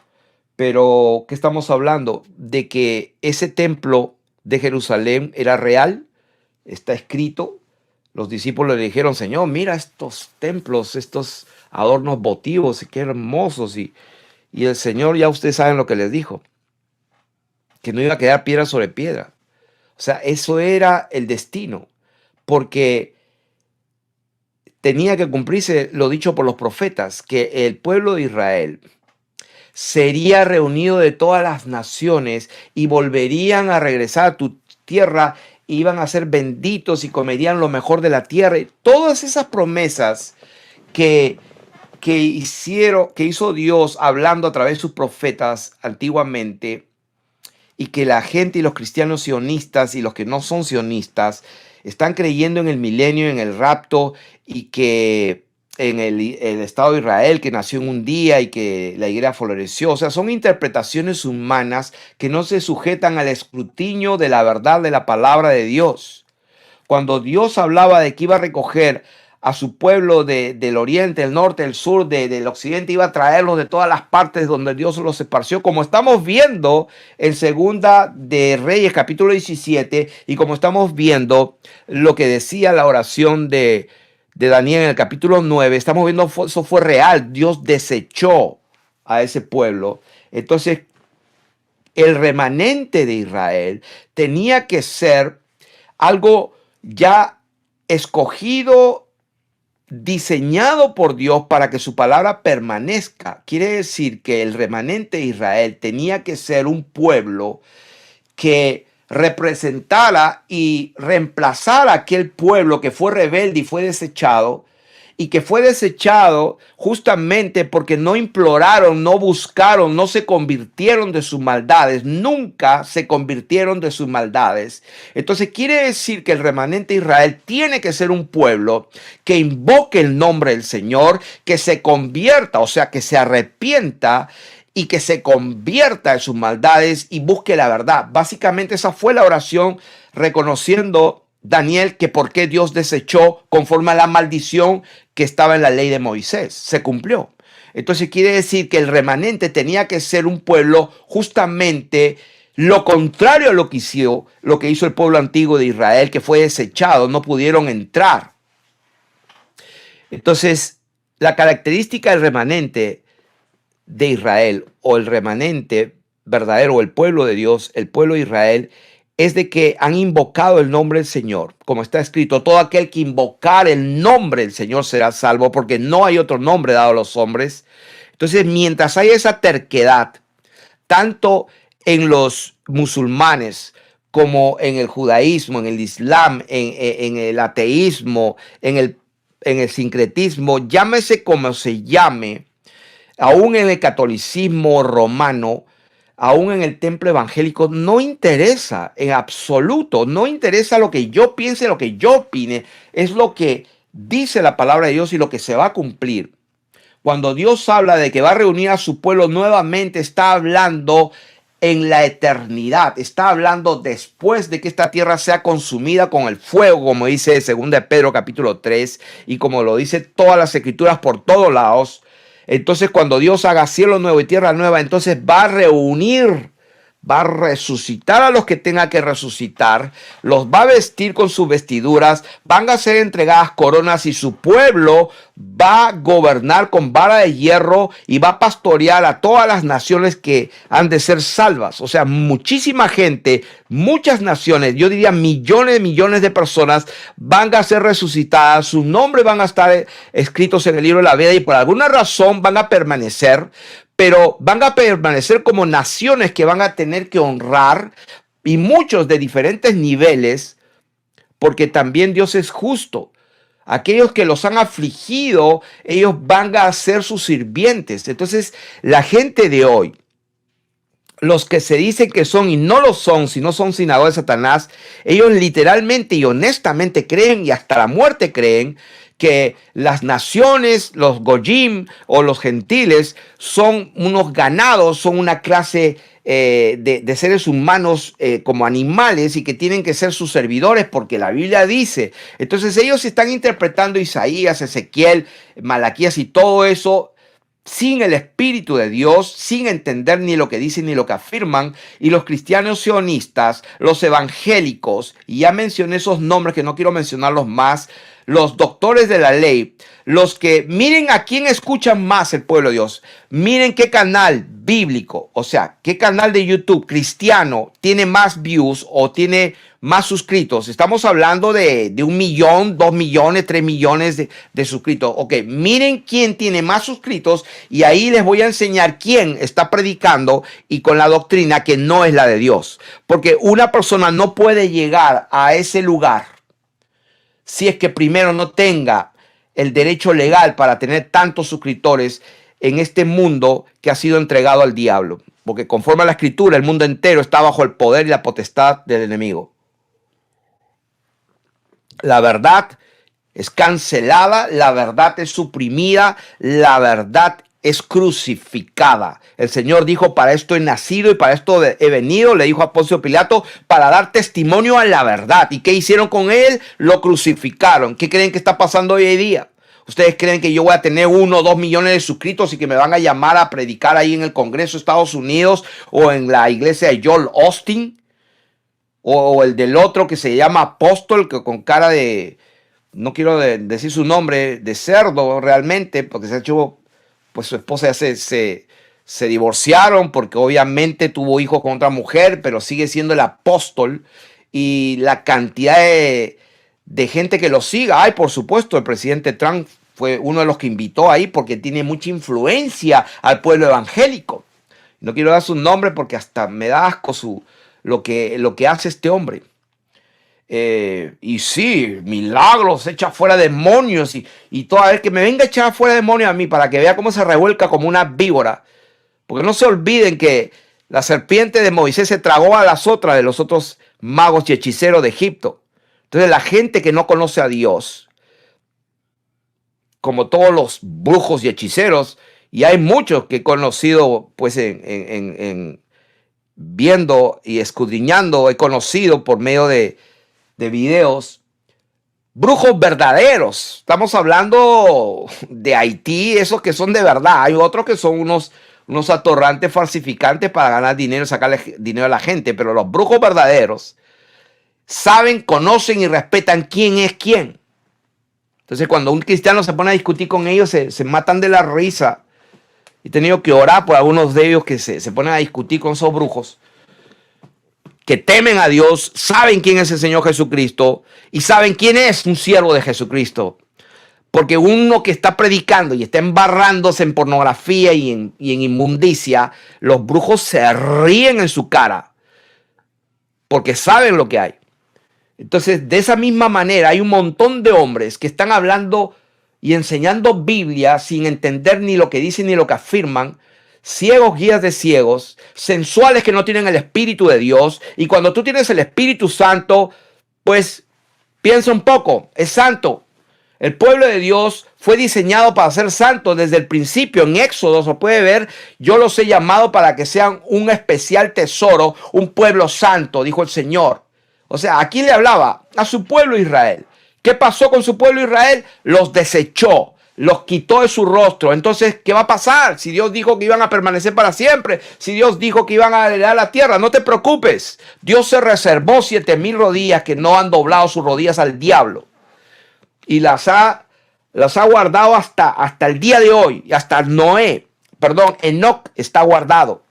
Pero, ¿qué estamos hablando? De que ese templo de Jerusalén era real, está escrito. Los discípulos le dijeron, Señor, mira estos templos, estos adornos votivos, y qué hermosos. Y el Señor, ya ustedes saben lo que les dijo, que no iba a quedar piedra sobre piedra. O sea, eso era el destino, porque tenía que cumplirse lo dicho por los profetas, que el pueblo de Israel sería reunido de todas las naciones y volverían a regresar a tu tierra, iban a ser benditos y comerían lo mejor de la tierra. Y todas esas promesas que, que hizo Dios hablando a través de sus profetas antiguamente, y que la gente y los cristianos sionistas y los que no son sionistas están creyendo en el milenio, en el rapto, y que en el Estado de Israel que nació en un día y que la iglesia floreció. O sea, son interpretaciones humanas que no se sujetan al escrutinio de la verdad de la palabra de Dios. Cuando Dios hablaba de que iba a recoger a su pueblo del oriente, el norte, el sur, del occidente, iba a traerlos de todas las partes donde Dios los esparció, como estamos viendo en Segunda de Reyes, capítulo 17, y como estamos viendo lo que decía la oración de Daniel en el capítulo 9, estamos viendo eso fue real. Dios desechó a ese pueblo. Entonces, el remanente de Israel tenía que ser algo ya escogido, diseñado por Dios para que su palabra permanezca. Quiere decir que el remanente de Israel tenía que ser un pueblo que representara y reemplazara a aquel pueblo que fue rebelde y fue desechado, y que fue desechado justamente porque no imploraron, no buscaron, no se convirtieron de sus maldades, nunca se convirtieron de sus maldades. Entonces quiere decir que el remanente de Israel tiene que ser un pueblo que invoque el nombre del Señor, que se convierta, o sea, que se arrepienta y que se convierta de sus maldades y busque la verdad. Básicamente esa fue la oración, reconociendo Daniel que por qué Dios desechó conforme a la maldición que estaba en la ley de Moisés. Se cumplió. Entonces quiere decir que el remanente tenía que ser un pueblo justamente lo contrario a lo que hizo el pueblo antiguo de Israel, que fue desechado, no pudieron entrar. Entonces, la característica del remanente de Israel, o el remanente verdadero, o el pueblo de Dios, el pueblo de Israel, es de que han invocado el nombre del Señor. Como está escrito, todo aquel que invocar el nombre del Señor será salvo, porque no hay otro nombre dado a los hombres. Entonces, mientras hay esa terquedad, tanto en los musulmanes como en el judaísmo, en el islam, en el ateísmo, en el sincretismo, llámese como se llame, aún en el catolicismo romano, aún en el templo evangélico, no interesa en absoluto, no interesa lo que yo piense, lo que yo opine, es lo que dice la palabra de Dios y lo que se va a cumplir. Cuando Dios habla de que va a reunir a su pueblo nuevamente, está hablando en la eternidad, está hablando después de que esta tierra sea consumida con el fuego, como dice 2 de Pedro capítulo 3, y como lo dice todas las escrituras por todos lados. Entonces, cuando Dios haga cielo nuevo y tierra nueva, entonces va a reunir, va a resucitar a los que tenga que resucitar, los va a vestir con sus vestiduras, van a ser entregadas coronas y su pueblo va a gobernar con vara de hierro y va a pastorear a todas las naciones que han de ser salvas. O sea, muchísima gente, muchas naciones, yo diría millones de personas van a ser resucitadas, sus nombres van a estar escritos en el libro de la vida y por alguna razón van a permanecer, pero van a permanecer como naciones que van a tener que honrar, y muchos de diferentes niveles, porque también Dios es justo. Aquellos que los han afligido, ellos van a ser sus sirvientes. Entonces, la gente de hoy, los que se dicen que son y no lo son, si no son sinagoga de Satanás, ellos literalmente y honestamente creen, y hasta la muerte creen, que las naciones, los goyim o los gentiles, son unos ganados, son una clase de seres humanos como animales, y que tienen que ser sus servidores porque la Biblia dice. Entonces ellos están interpretando Isaías, Ezequiel, Malaquías y todo eso sin el Espíritu de Dios, sin entender ni lo que dicen ni lo que afirman. Y los cristianos sionistas, los evangélicos, y ya mencioné esos nombres que no quiero mencionarlos más, los doctores de la ley, los que miren a quién escuchan más el pueblo de Dios, miren qué canal bíblico, o sea, qué canal de YouTube cristiano tiene más views o tiene más suscritos. Estamos hablando de 1 millón, 2 millones, 3 millones de suscritos. Ok, miren quién tiene más suscritos y ahí les voy a enseñar quién está predicando y con la doctrina que no es la de Dios. Porque una persona no puede llegar a ese lugar si es que primero no tenga el derecho legal para tener tantos suscriptores en este mundo que ha sido entregado al diablo. Porque conforme a la escritura, el mundo entero está bajo el poder y la potestad del enemigo. La verdad es cancelada, la verdad es suprimida, la verdad es crucificada. El Señor dijo, para esto he nacido y para esto he venido, le dijo a Poncio Pilato, para dar testimonio a la verdad. ¿Y qué hicieron con él? Lo crucificaron. ¿Qué creen que está pasando hoy en día? ¿Ustedes creen que yo voy a tener 1 o 2 millones de suscritos y que me van a llamar a predicar ahí en el Congreso de Estados Unidos o en la iglesia de Joel Austin? O el del otro que se llama Apóstol, que con cara de, no quiero decir su nombre, de cerdo realmente, porque se ha hecho, pues su esposa ya se divorciaron porque obviamente tuvo hijos con otra mujer, pero sigue siendo el apóstol. Y la cantidad de gente que lo siga, ay, por supuesto, el presidente Trump fue uno de los que invitó ahí porque tiene mucha influencia al pueblo evangélico. No quiero dar su nombre porque hasta me da asco lo que hace este hombre. Y sí, milagros, echa fuera demonios y toda vez que me venga a echar fuera demonios a mí para que vea cómo se revuelca como una víbora. Porque no se olviden que la serpiente de Moisés se tragó a las otras de los otros magos y hechiceros de Egipto. Entonces la gente que no conoce a Dios, como todos los brujos y hechiceros, y hay muchos que he conocido pues viendo y escudriñando, he conocido por medio de videos, brujos verdaderos. Estamos hablando de Haití, esos que son de verdad. Hay otros que son unos atorrantes falsificantes para ganar dinero, sacarle dinero a la gente, pero los brujos verdaderos saben, conocen y respetan quién es quién. Entonces cuando un cristiano se pone a discutir con ellos, se matan de la risa. He tenido que orar por algunos de ellos que se ponen a discutir con esos brujos, que temen a Dios, saben quién es el Señor Jesucristo y saben quién es un siervo de Jesucristo. Porque uno que está predicando y está embarrándose en pornografía y en inmundicia, los brujos se ríen en su cara porque saben lo que hay. Entonces, de esa misma manera, hay un montón de hombres que están hablando y enseñando Biblia sin entender ni lo que dicen ni lo que afirman, ciegos guías de ciegos, sensuales que no tienen el Espíritu de Dios. Y cuando tú tienes el Espíritu Santo, pues piensa un poco, es santo. El pueblo de Dios fue diseñado para ser santo desde el principio. En Éxodo se puede ver, yo los he llamado para que sean un especial tesoro, un pueblo santo, dijo el Señor. O sea, ¿a quién le hablaba? A su pueblo Israel. ¿Qué pasó con su pueblo Israel? Los desechó, los quitó de su rostro. Entonces, ¿qué va a pasar? Si Dios dijo que iban a permanecer para siempre, si Dios dijo que iban a heredar la tierra, no te preocupes. Dios se reservó 7,000 rodillas que no han doblado sus rodillas al diablo. Y las ha guardado hasta el día de hoy. Y hasta Enoc está guardado.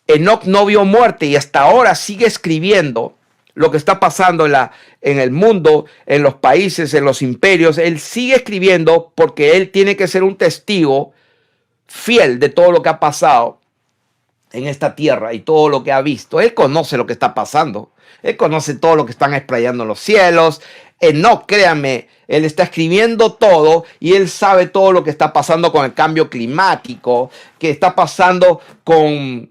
Enoc no vio muerte y hasta ahora sigue escribiendo lo que está pasando en el mundo, en los países, en los imperios. Él sigue escribiendo porque él tiene que ser un testigo fiel de todo lo que ha pasado en esta tierra y todo lo que ha visto. Él conoce lo que está pasando. Él conoce todo lo que están explayando en los cielos. No, créanme, él está escribiendo todo y él sabe todo lo que está pasando con el cambio climático, que está pasando con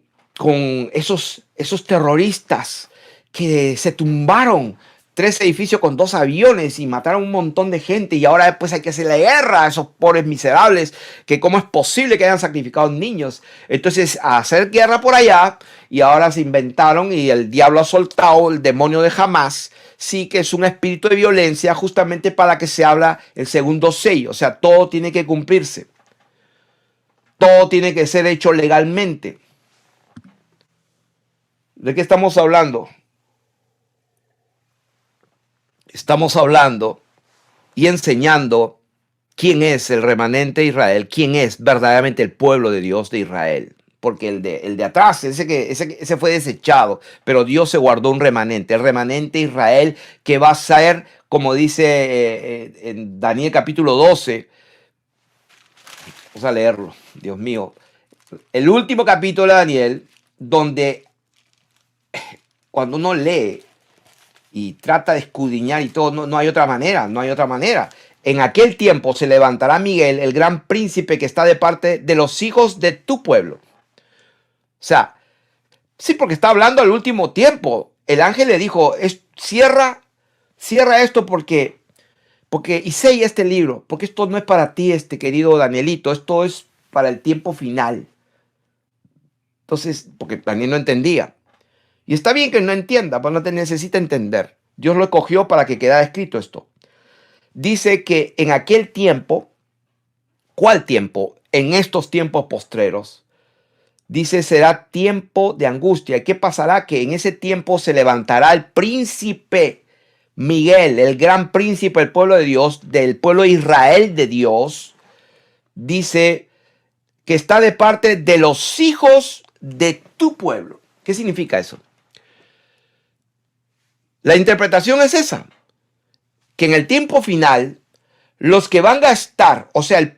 esos terroristas que se tumbaron 3 edificios con 2 aviones y mataron un montón de gente y ahora después hay que hacer la guerra a esos pobres miserables, que cómo es posible que hayan sacrificado niños. Entonces, a hacer guerra por allá y ahora se inventaron y el diablo ha soltado el demonio de Hamás, sí, que es un espíritu de violencia justamente para que se habla el segundo sello. O sea, todo tiene que cumplirse. Todo tiene que ser hecho legalmente. ¿De qué estamos hablando? Estamos hablando y enseñando quién es el remanente de Israel, quién es verdaderamente el pueblo de Dios de Israel. Porque el de atrás, ese fue desechado, pero Dios se guardó un remanente, el remanente de Israel que va a ser, como dice en Daniel capítulo 12, vamos a leerlo, Dios mío, el último capítulo de Daniel, donde cuando uno lee y trata de escudriñar y todo, no hay otra manera, no hay otra manera. En aquel tiempo se levantará Miguel, el gran príncipe que está de parte de los hijos de tu pueblo. O sea, sí, porque está hablando al último tiempo. El ángel le dijo, cierra esto porque y sella este libro, porque esto no es para ti, querido Danielito, esto es para el tiempo final. Entonces, porque Daniel no entendía. Y está bien que no entienda, pero no te necesita entender. Dios lo escogió para que quedara escrito esto. Dice que en aquel tiempo, ¿cuál tiempo? En estos tiempos postreros. Dice, será tiempo de angustia. ¿Y qué pasará? Que en ese tiempo se levantará el príncipe Miguel, el gran príncipe del pueblo de Dios, del pueblo de Israel de Dios. Dice que está de parte de los hijos de tu pueblo. ¿Qué significa eso? La interpretación es esa, que en el tiempo final, los que van a estar, o sea,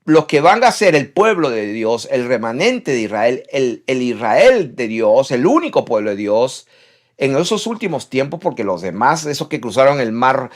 los que van a ser el pueblo de Dios, el remanente de Israel, el Israel de Dios, el único pueblo de Dios, en esos últimos tiempos, porque los demás, esos que cruzaron el mar,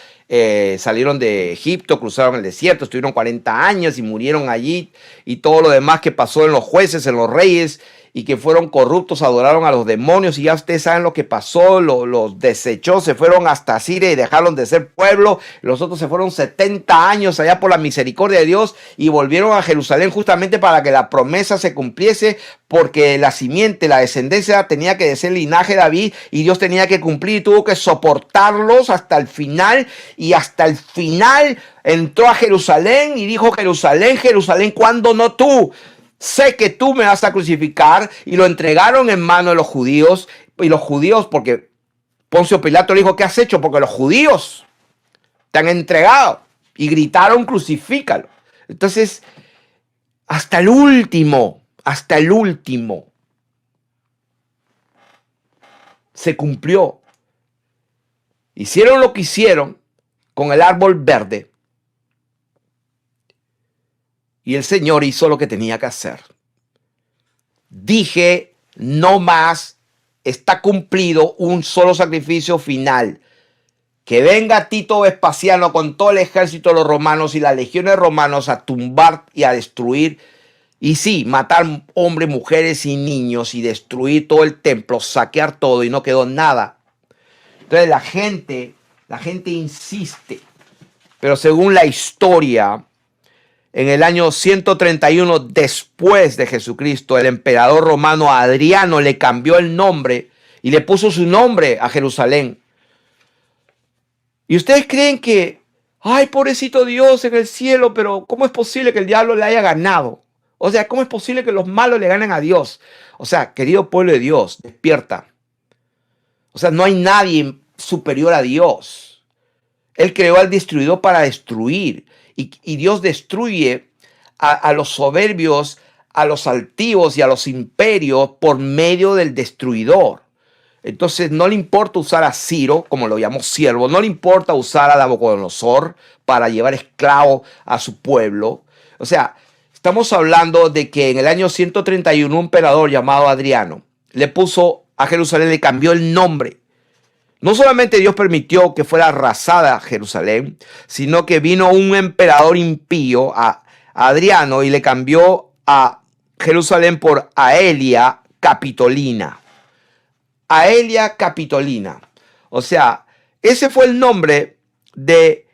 salieron de Egipto, cruzaron el desierto, estuvieron 40 años y murieron allí, y todo lo demás que pasó en los jueces, en los reyes, y que fueron corruptos, adoraron a los demonios, y ya ustedes saben lo que pasó, los desechó, se fueron hasta Siria y dejaron de ser pueblo, los otros se fueron 70 años allá por la misericordia de Dios y volvieron a Jerusalén justamente para que la promesa se cumpliese, porque la simiente, la descendencia tenía que ser el linaje de David y Dios tenía que cumplir y tuvo que soportarlos hasta el final, y hasta el final entró a Jerusalén y dijo, Jerusalén, Jerusalén, ¿cuándo no tú? Sé que tú me vas a crucificar, y lo entregaron en manos de los judíos, y los judíos, porque Poncio Pilato le dijo, ¿qué has hecho? Porque los judíos te han entregado, y gritaron, crucifícalo. Entonces, hasta el último, se cumplió. Hicieron lo que hicieron con el árbol verde, y el Señor hizo lo que tenía que hacer. Dije, no más, está cumplido, un solo sacrificio final. Que venga Tito Vespasiano con todo el ejército de los romanos y las legiones romanos a tumbar y a destruir. Y sí, matar hombres, mujeres y niños y destruir todo el templo, saquear todo, y no quedó nada. Entonces la gente insiste. Pero según la historia, en el año 131 después de Jesucristo, el emperador romano Adriano le cambió el nombre y le puso su nombre a Jerusalén. Y ustedes creen que, ay, pobrecito Dios en el cielo, pero ¿cómo es posible que el diablo le haya ganado? O sea, ¿cómo es posible que los malos le ganen a Dios? O sea, querido pueblo de Dios, despierta. O sea, no hay nadie superior a Dios. Él creó al destruidor para destruir. Y Dios destruye a los soberbios, a los altivos y a los imperios por medio del destruidor. Entonces no le importa usar a Ciro, como lo llamó siervo, no le importa usar a Nabucodonosor para llevar esclavo a su pueblo. O sea, estamos hablando de que en el año 131 un emperador llamado Adriano le puso a Jerusalén, le cambió el nombre. No solamente Dios permitió que fuera arrasada Jerusalén, sino que vino un emperador impío, a Adriano, y le cambió a Jerusalén por Aelia Capitolina. Aelia Capitolina. O sea, ese fue el nombre de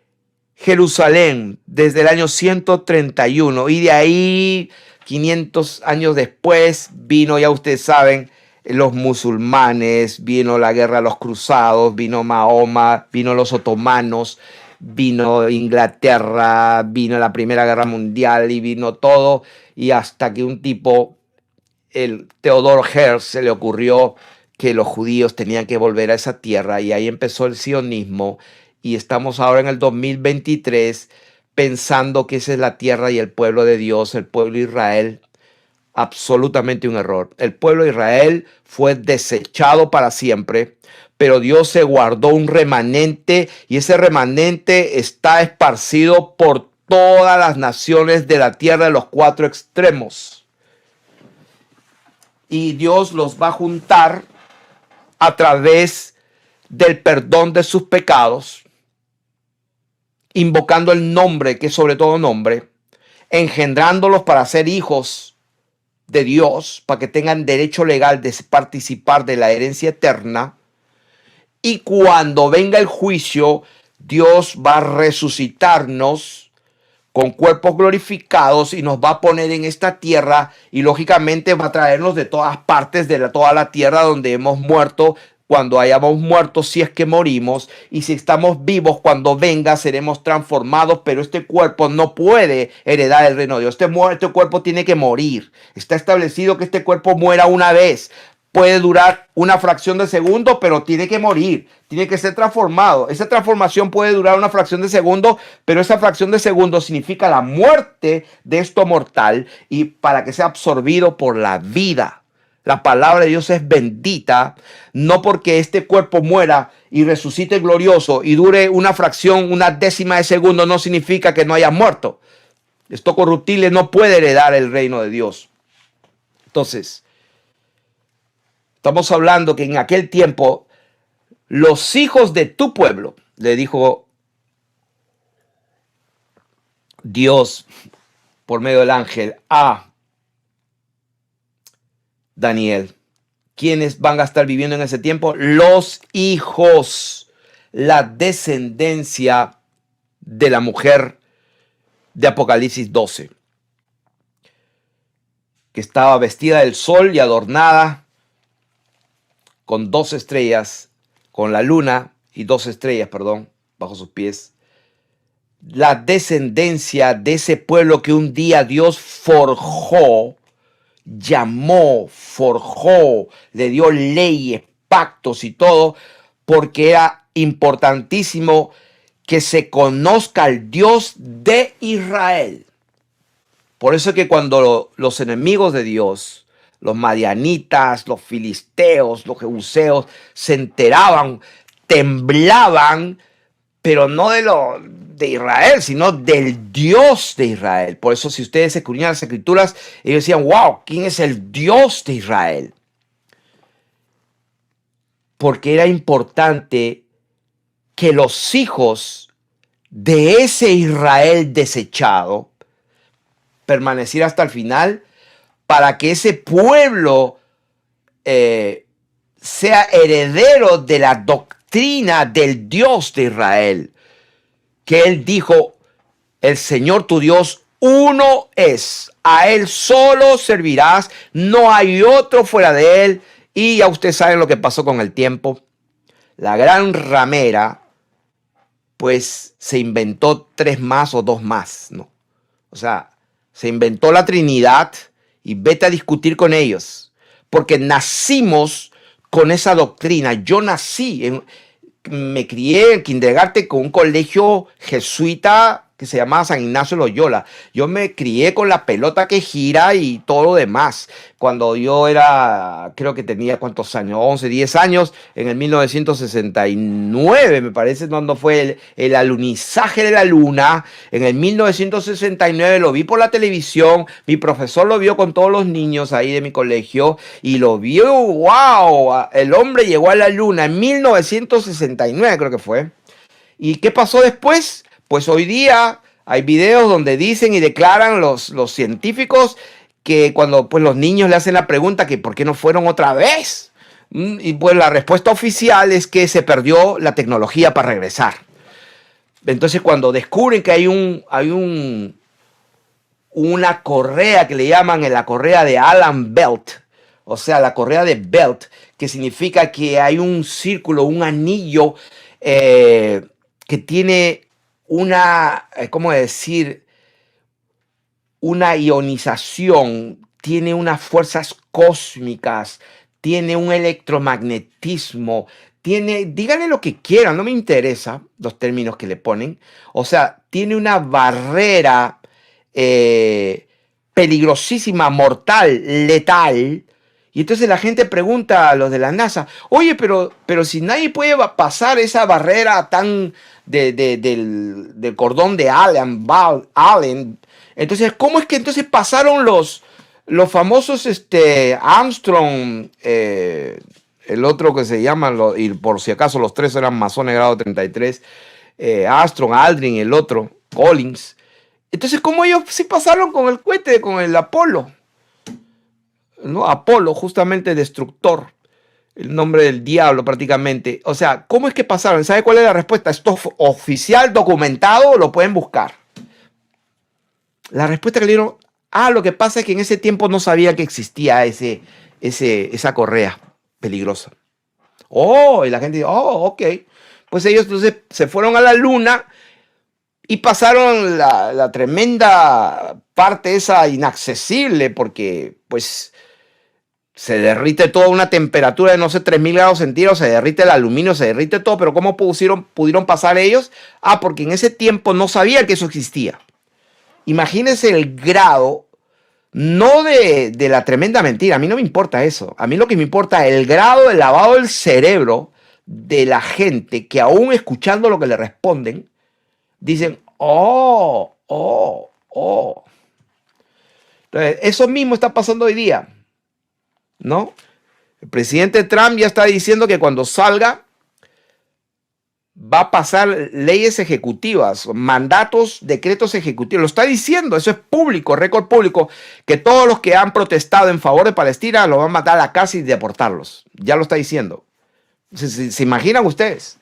Jerusalén desde el año 131. Y de ahí, 500 años después, vino, ya ustedes saben, los musulmanes, vino la guerra de los cruzados, vino Mahoma, vino los otomanos, vino Inglaterra, vino la Primera Guerra Mundial y vino todo. Y hasta que un tipo, el Theodor Herzl, se le ocurrió que los judíos tenían que volver a esa tierra, y ahí empezó el sionismo, y estamos ahora en el 2023 pensando que esa es la tierra y el pueblo de Dios, el pueblo de Israel. Absolutamente un error. El pueblo de Israel fue desechado para siempre, pero Dios se guardó un remanente y ese remanente está esparcido por todas las naciones de la tierra de los cuatro extremos. Y Dios los va a juntar a través del perdón de sus pecados, invocando el nombre, que es sobre todo nombre, engendrándolos para ser hijos de Dios, para que tengan derecho legal de participar de la herencia eterna. Y cuando venga el juicio, Dios va a resucitarnos con cuerpos glorificados y nos va a poner en esta tierra y lógicamente va a traernos de todas partes de toda la tierra donde hemos muerto. Cuando hayamos muerto, si es que morimos, y si estamos vivos, cuando venga seremos transformados, pero este cuerpo no puede heredar el reino de Dios. Este cuerpo tiene que morir. Está establecido que este cuerpo muera una vez. Puede durar una fracción de segundo, pero tiene que morir, tiene que ser transformado. Esa transformación puede durar una fracción de segundo, pero esa fracción de segundo significa la muerte de esto mortal y para que sea absorbido por la vida. La palabra de Dios es bendita, no porque este cuerpo muera y resucite glorioso y dure una fracción, una décima de segundo, no significa que no haya muerto. Esto corruptible no puede heredar el reino de Dios. Entonces, estamos hablando que en aquel tiempo los hijos de tu pueblo, le dijo Dios por medio del ángel a Daniel, ¿quiénes van a estar viviendo en ese tiempo? Los hijos, la descendencia de la mujer de Apocalipsis 12, que estaba vestida del sol y adornada con 2 estrellas, con la luna y 2 estrellas, perdón, bajo sus pies. La descendencia de ese pueblo que un día Dios forjó, llamó, forjó, le dio leyes, pactos y todo, porque era importantísimo que se conozca al Dios de Israel. Por eso es que cuando los enemigos de Dios, los madianitas, los filisteos, los jebuseos, se enteraban, temblaban, pero no de Israel, sino del Dios de Israel. Por eso si ustedes escudriñan las escrituras, ellos decían, wow, ¿quién es el Dios de Israel? Porque era importante que los hijos de ese Israel desechado permaneciera hasta el final, para que ese pueblo sea heredero de la doctrina del Dios de Israel, que él dijo, el Señor tu Dios uno es, a él solo servirás, no hay otro fuera de él. Y ya ustedes saben lo que pasó con el tiempo. La gran ramera, pues se inventó 3 más o 2 más, ¿no? O sea, se inventó la Trinidad y vete a discutir con ellos, porque nacimos con esa doctrina. Yo me crié en kindergarten con un colegio jesuita que se llamaba San Ignacio Loyola. Yo me crié con la pelota que gira y todo lo demás. Cuando yo era, creo que tenía cuántos años, 11, 10 años, en el 1969, me parece, cuando fue el alunizaje de la luna. En el 1969 lo vi por la televisión, mi profesor lo vio con todos los niños ahí de mi colegio y lo vio, wow, el hombre llegó a la luna en 1969, creo que fue. ¿Y qué pasó después? Pues hoy día hay videos donde dicen y declaran los científicos que cuando pues, los niños le hacen la pregunta que ¿por qué no fueron otra vez? Y pues la respuesta oficial es que se perdió la tecnología para regresar. Entonces cuando descubren que hay una correa que le llaman la correa de Allen Belt, o sea, la correa de Belt, que significa que hay un círculo, un anillo que tiene ¿cómo decir? Una ionización, tiene unas fuerzas cósmicas, tiene un electromagnetismo, tiene, díganle lo que quieran, no me interesa los términos que le ponen. O sea, tiene una barrera peligrosísima, mortal, letal. Y entonces la gente pregunta a los de la NASA, oye, pero si nadie puede pasar esa barrera tan del cordón de Allen, entonces, ¿cómo es que entonces pasaron los famosos Armstrong, el otro que se llama, y por si acaso los tres eran masones grado 33, Armstrong, Aldrin, el otro, Collins? Entonces, ¿cómo ellos sí pasaron con el cohete, con el Apolo? ¿No? Apolo, justamente destructor, el nombre del diablo prácticamente. O sea, ¿cómo es que pasaron? ¿Sabe cuál es la respuesta? Esto es oficial, documentado, lo pueden buscar. La respuesta que le dieron, lo que pasa es que en ese tiempo no sabía que existía esa correa peligrosa. Y la gente dice, ok. Pues ellos entonces se fueron a la luna y pasaron la tremenda parte esa inaccesible, porque pues se derrite todo a una temperatura de no sé 3000 grados centígrados, se derrite el aluminio, se derrite todo, pero ¿cómo pudieron pasar ellos? Porque en ese tiempo no sabían que eso existía. Imagínense el grado, no de la tremenda mentira, a mí no me importa eso, a mí lo que me importa es el grado de lavado del cerebro de la gente que aún escuchando lo que le responden, dicen, Entonces, eso mismo está pasando hoy día, ¿no? El presidente Trump ya está diciendo que cuando salga va a pasar leyes ejecutivas, mandatos, decretos ejecutivos. Lo está diciendo, eso es público, récord público, que todos los que han protestado en favor de Palestina los van a matar a la cárcel y deportarlos. Ya lo está diciendo. ¿Se imaginan ustedes?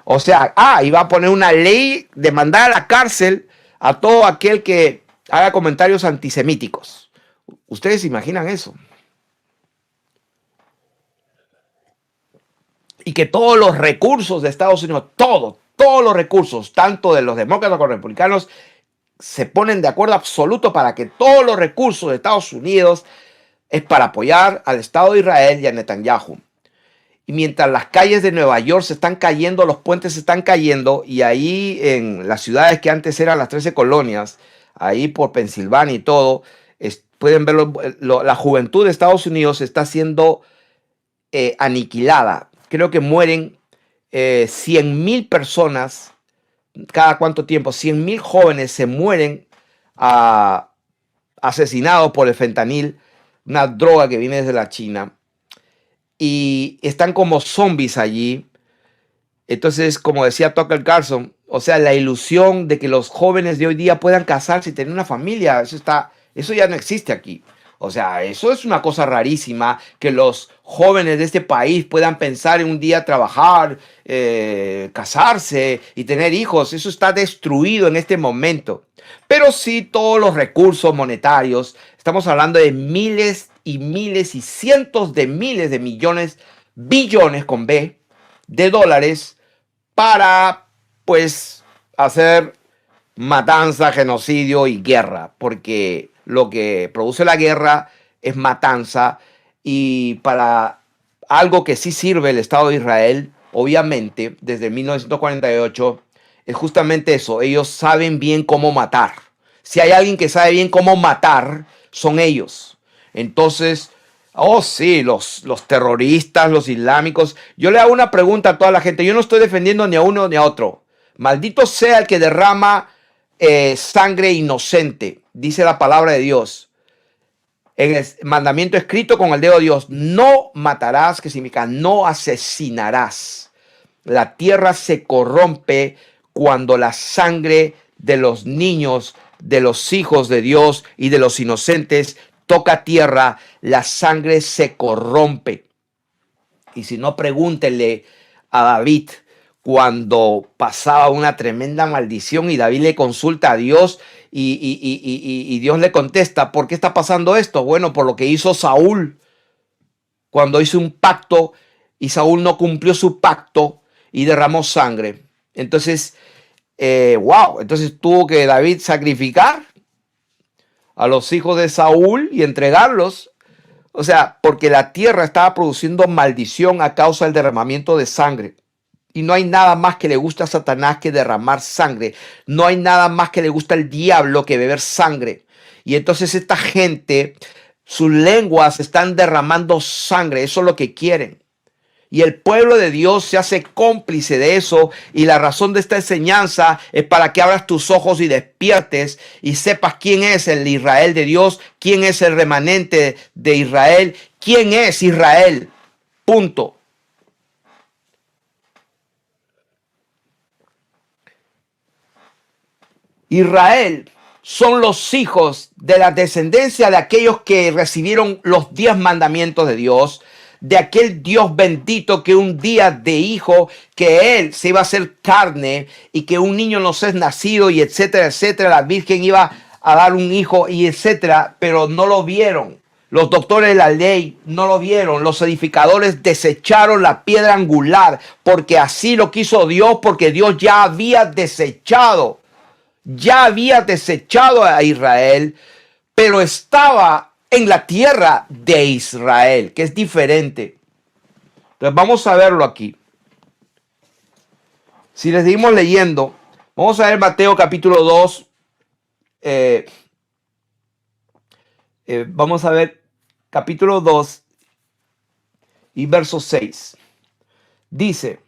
O sea, y va a poner una ley de mandar a la cárcel a todo aquel que haga comentarios antisemíticos. ¿Ustedes se imaginan eso? Y que todos los recursos de Estados Unidos, todos los recursos, tanto de los demócratas como los republicanos, se ponen de acuerdo absoluto para que todos los recursos de Estados Unidos es para apoyar al Estado de Israel y a Netanyahu. Y mientras las calles de Nueva York se están cayendo, los puentes se están cayendo, y ahí en las ciudades que antes eran las 13 colonias, ahí por Pensilvania y todo, pueden ver la juventud de Estados Unidos está siendo aniquilada. Creo que mueren 100,000 personas cada cuánto tiempo. 100,000 jóvenes se mueren asesinados por el fentanil, una droga que viene desde la China. Y están como zombies allí. Entonces, como decía Tucker Carlson, o sea, la ilusión de que los jóvenes de hoy día puedan casarse y tener una familia, eso ya no existe aquí. O sea, eso es una cosa rarísima, que los jóvenes de este país puedan pensar en un día trabajar, casarse y tener hijos. Eso está destruido en este momento. Pero sí, todos los recursos monetarios, estamos hablando de miles y miles y cientos de miles de millones, billones con B, de dólares para, pues, hacer matanza, genocidio y guerra, porque lo que produce la guerra es matanza, y para algo que sí sirve el Estado de Israel, obviamente, desde 1948, es justamente eso. Ellos saben bien cómo matar. Si hay alguien que sabe bien cómo matar, son ellos. Entonces, sí, los terroristas, los islámicos. Yo le hago una pregunta a toda la gente. Yo no estoy defendiendo ni a uno ni a otro. Maldito sea el que derrama sangre inocente, dice la palabra de Dios. En el mandamiento escrito con el dedo de Dios, no matarás, que significa no asesinarás. La tierra se corrompe cuando la sangre de los niños, de los hijos de Dios y de los inocentes toca tierra. La sangre se corrompe. Y si no, pregúntenle a David cuando pasaba una tremenda maldición y David le consulta a Dios y Dios le contesta, ¿por qué está pasando esto? Bueno, por lo que hizo Saúl cuando hizo un pacto y Saúl no cumplió su pacto y derramó sangre. Entonces, entonces tuvo que David sacrificar a los hijos de Saúl y entregarlos. O sea, porque la tierra estaba produciendo maldición a causa del derramamiento de sangre. Y no hay nada más que le gusta a Satanás que derramar sangre. No hay nada más que le gusta al diablo que beber sangre. Y entonces esta gente, sus lenguas están derramando sangre. Eso es lo que quieren. Y el pueblo de Dios se hace cómplice de eso. Y la razón de esta enseñanza es para que abras tus ojos y despiertes y sepas quién es el Israel de Dios, quién es el remanente de Israel, quién es Israel. Punto. Israel son los hijos de la descendencia de aquellos que recibieron los 10 mandamientos de Dios, de aquel Dios bendito que un día dijo que él se iba a hacer carne y que un niño nos es nacido y etcétera, etcétera. La Virgen iba a dar un hijo y etcétera, pero no lo vieron. Los doctores de la ley no lo vieron. Los edificadores desecharon la piedra angular porque así lo quiso Dios, porque Dios ya había desechado a Israel, pero estaba en la tierra de Israel, que es diferente. Entonces vamos a verlo aquí. Si les seguimos leyendo, vamos a ver Mateo capítulo 2. Vamos a ver capítulo 2 y verso 6. Dice,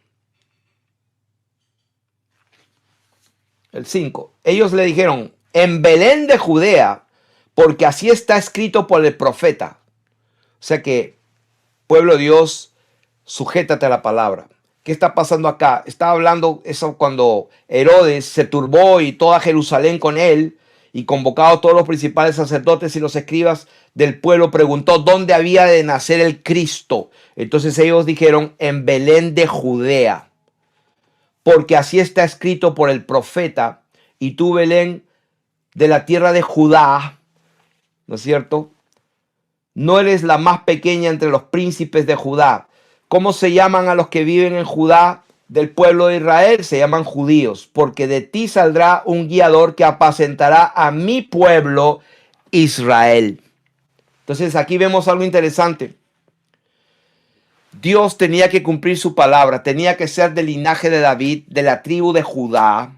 el 5. Ellos le dijeron, en Belén de Judea, porque así está escrito por el profeta. O sea que, pueblo de Dios, sujétate a la palabra. ¿Qué está pasando acá? Está hablando eso cuando Herodes se turbó y toda Jerusalén con él, y convocado todos los principales sacerdotes y los escribas del pueblo, preguntó dónde había de nacer el Cristo. Entonces ellos dijeron, en Belén de Judea, porque así está escrito por el profeta, y tú, Belén, de la tierra de Judá, ¿no es cierto? No eres la más pequeña entre los príncipes de Judá. ¿Cómo se llaman a los que viven en Judá del pueblo de Israel? Se llaman judíos, porque de ti saldrá un guiador que apacentará a mi pueblo Israel. Entonces aquí vemos algo interesante. Dios tenía que cumplir su palabra, tenía que ser del linaje de David, de la tribu de Judá.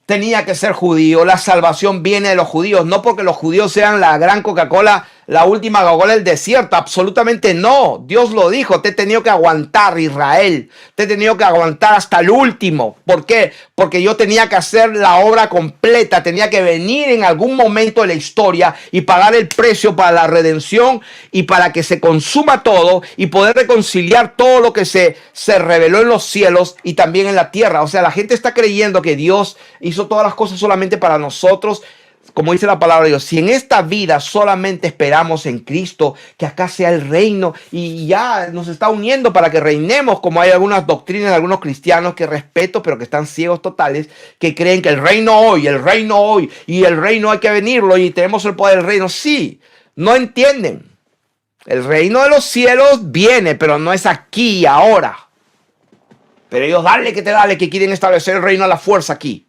Tenía que ser judío, la salvación viene de los judíos, no porque los judíos sean la gran Coca-Cola, la última Coca-Cola del desierto, absolutamente no. Dios lo dijo, te he tenido que aguantar, Israel, te he tenido que aguantar hasta el último. ¿Por qué? Porque yo tenía que hacer la obra completa, tenía que venir en algún momento de la historia y pagar el precio para la redención y para que se consuma todo y poder reconciliar todo lo que se reveló en los cielos y también en la tierra. O sea, la gente está creyendo que Dios hizo todas las cosas solamente para nosotros. Como dice la palabra de Dios, si en esta vida solamente esperamos en Cristo, que acá sea el reino y ya nos está uniendo para que reinemos, como hay algunas doctrinas de algunos cristianos que respeto, pero que están ciegos totales, que creen que el reino hoy, y el reino hay que venirlo y tenemos el poder del reino. Sí, no entienden. El reino de los cielos viene, pero no es aquí y ahora. Pero ellos dale, que quieren establecer el reino a la fuerza aquí.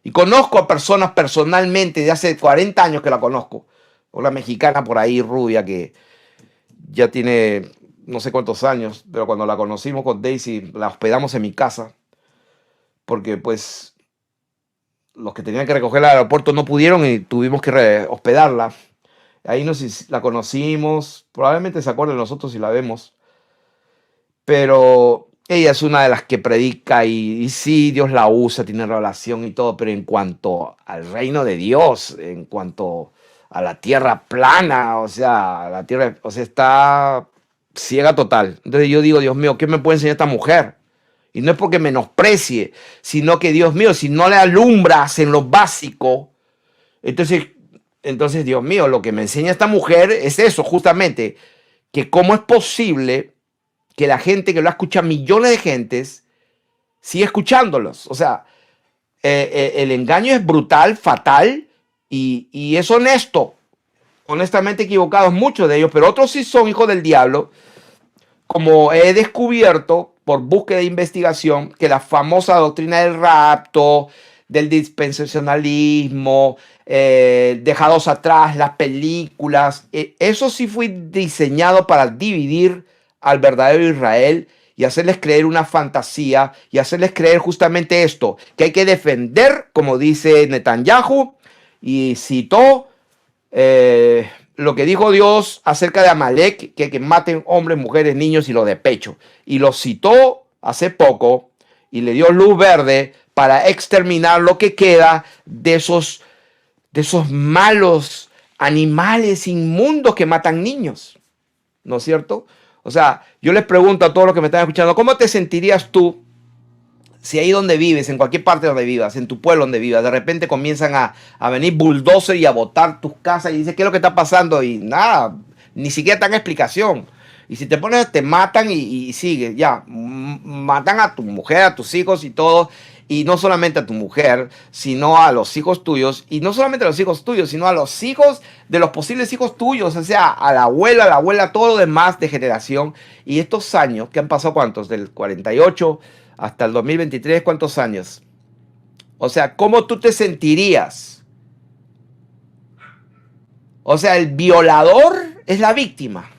Y conozco a personas personalmente de hace 40 años que la conozco. Una mexicana por ahí, rubia, que ya tiene no sé cuántos años, pero cuando la conocimos con Daisy, la hospedamos en mi casa, porque pues los que tenían que recogerla al aeropuerto no pudieron y tuvimos que hospedarla. Ahí la conocimos, probablemente se acuerde de nosotros si la vemos, pero ella es una de las que predica y sí, Dios la usa, tiene relación y todo, pero en cuanto al reino de Dios, en cuanto a la tierra plana, o sea, la tierra, o sea, está ciega total. Entonces yo digo, Dios mío, ¿qué me puede enseñar esta mujer? Y no es porque menosprecie, sino que, Dios mío, si no le alumbras en lo básico, entonces, Dios mío, lo que me enseña esta mujer es eso, justamente, que cómo es posible que la gente que lo escucha, millones de gentes, sigue escuchándolos. O sea, el engaño es brutal, fatal y es honesto. Honestamente equivocados muchos de ellos, pero otros sí son hijos del diablo. Como he descubierto por búsqueda de investigación, que la famosa doctrina del rapto, del dispensacionalismo, dejados atrás las películas. Eso sí fue diseñado para dividir al verdadero Israel y hacerles creer una fantasía y hacerles creer justamente esto, que hay que defender, como dice Netanyahu, y citó lo que dijo Dios acerca de Amalek, que maten hombres, mujeres, niños y los de pecho. Y lo citó hace poco y le dio luz verde para exterminar lo que queda de esos malos animales inmundos que matan niños. ¿No es cierto? O sea, yo les pregunto a todos los que me están escuchando, ¿cómo te sentirías tú si ahí donde vives, en cualquier parte donde vivas, en tu pueblo donde vivas, de repente comienzan a venir bulldozer y a botar tus casas y dices, ¿qué es lo que está pasando? Y nada, ni siquiera dan explicación. Y si te pones, te matan y sigue, ya, matan a tu mujer, a tus hijos y todo. Y no solamente a tu mujer, sino a los hijos tuyos. Y no solamente a los hijos tuyos, sino a los hijos de los posibles hijos tuyos. O sea, a la abuela, todo lo demás de generación. Y estos años, que han pasado ¿cuántos? Del 48 hasta el 2023, ¿cuántos años? O sea, ¿cómo tú te sentirías? O sea, el violador es la víctima.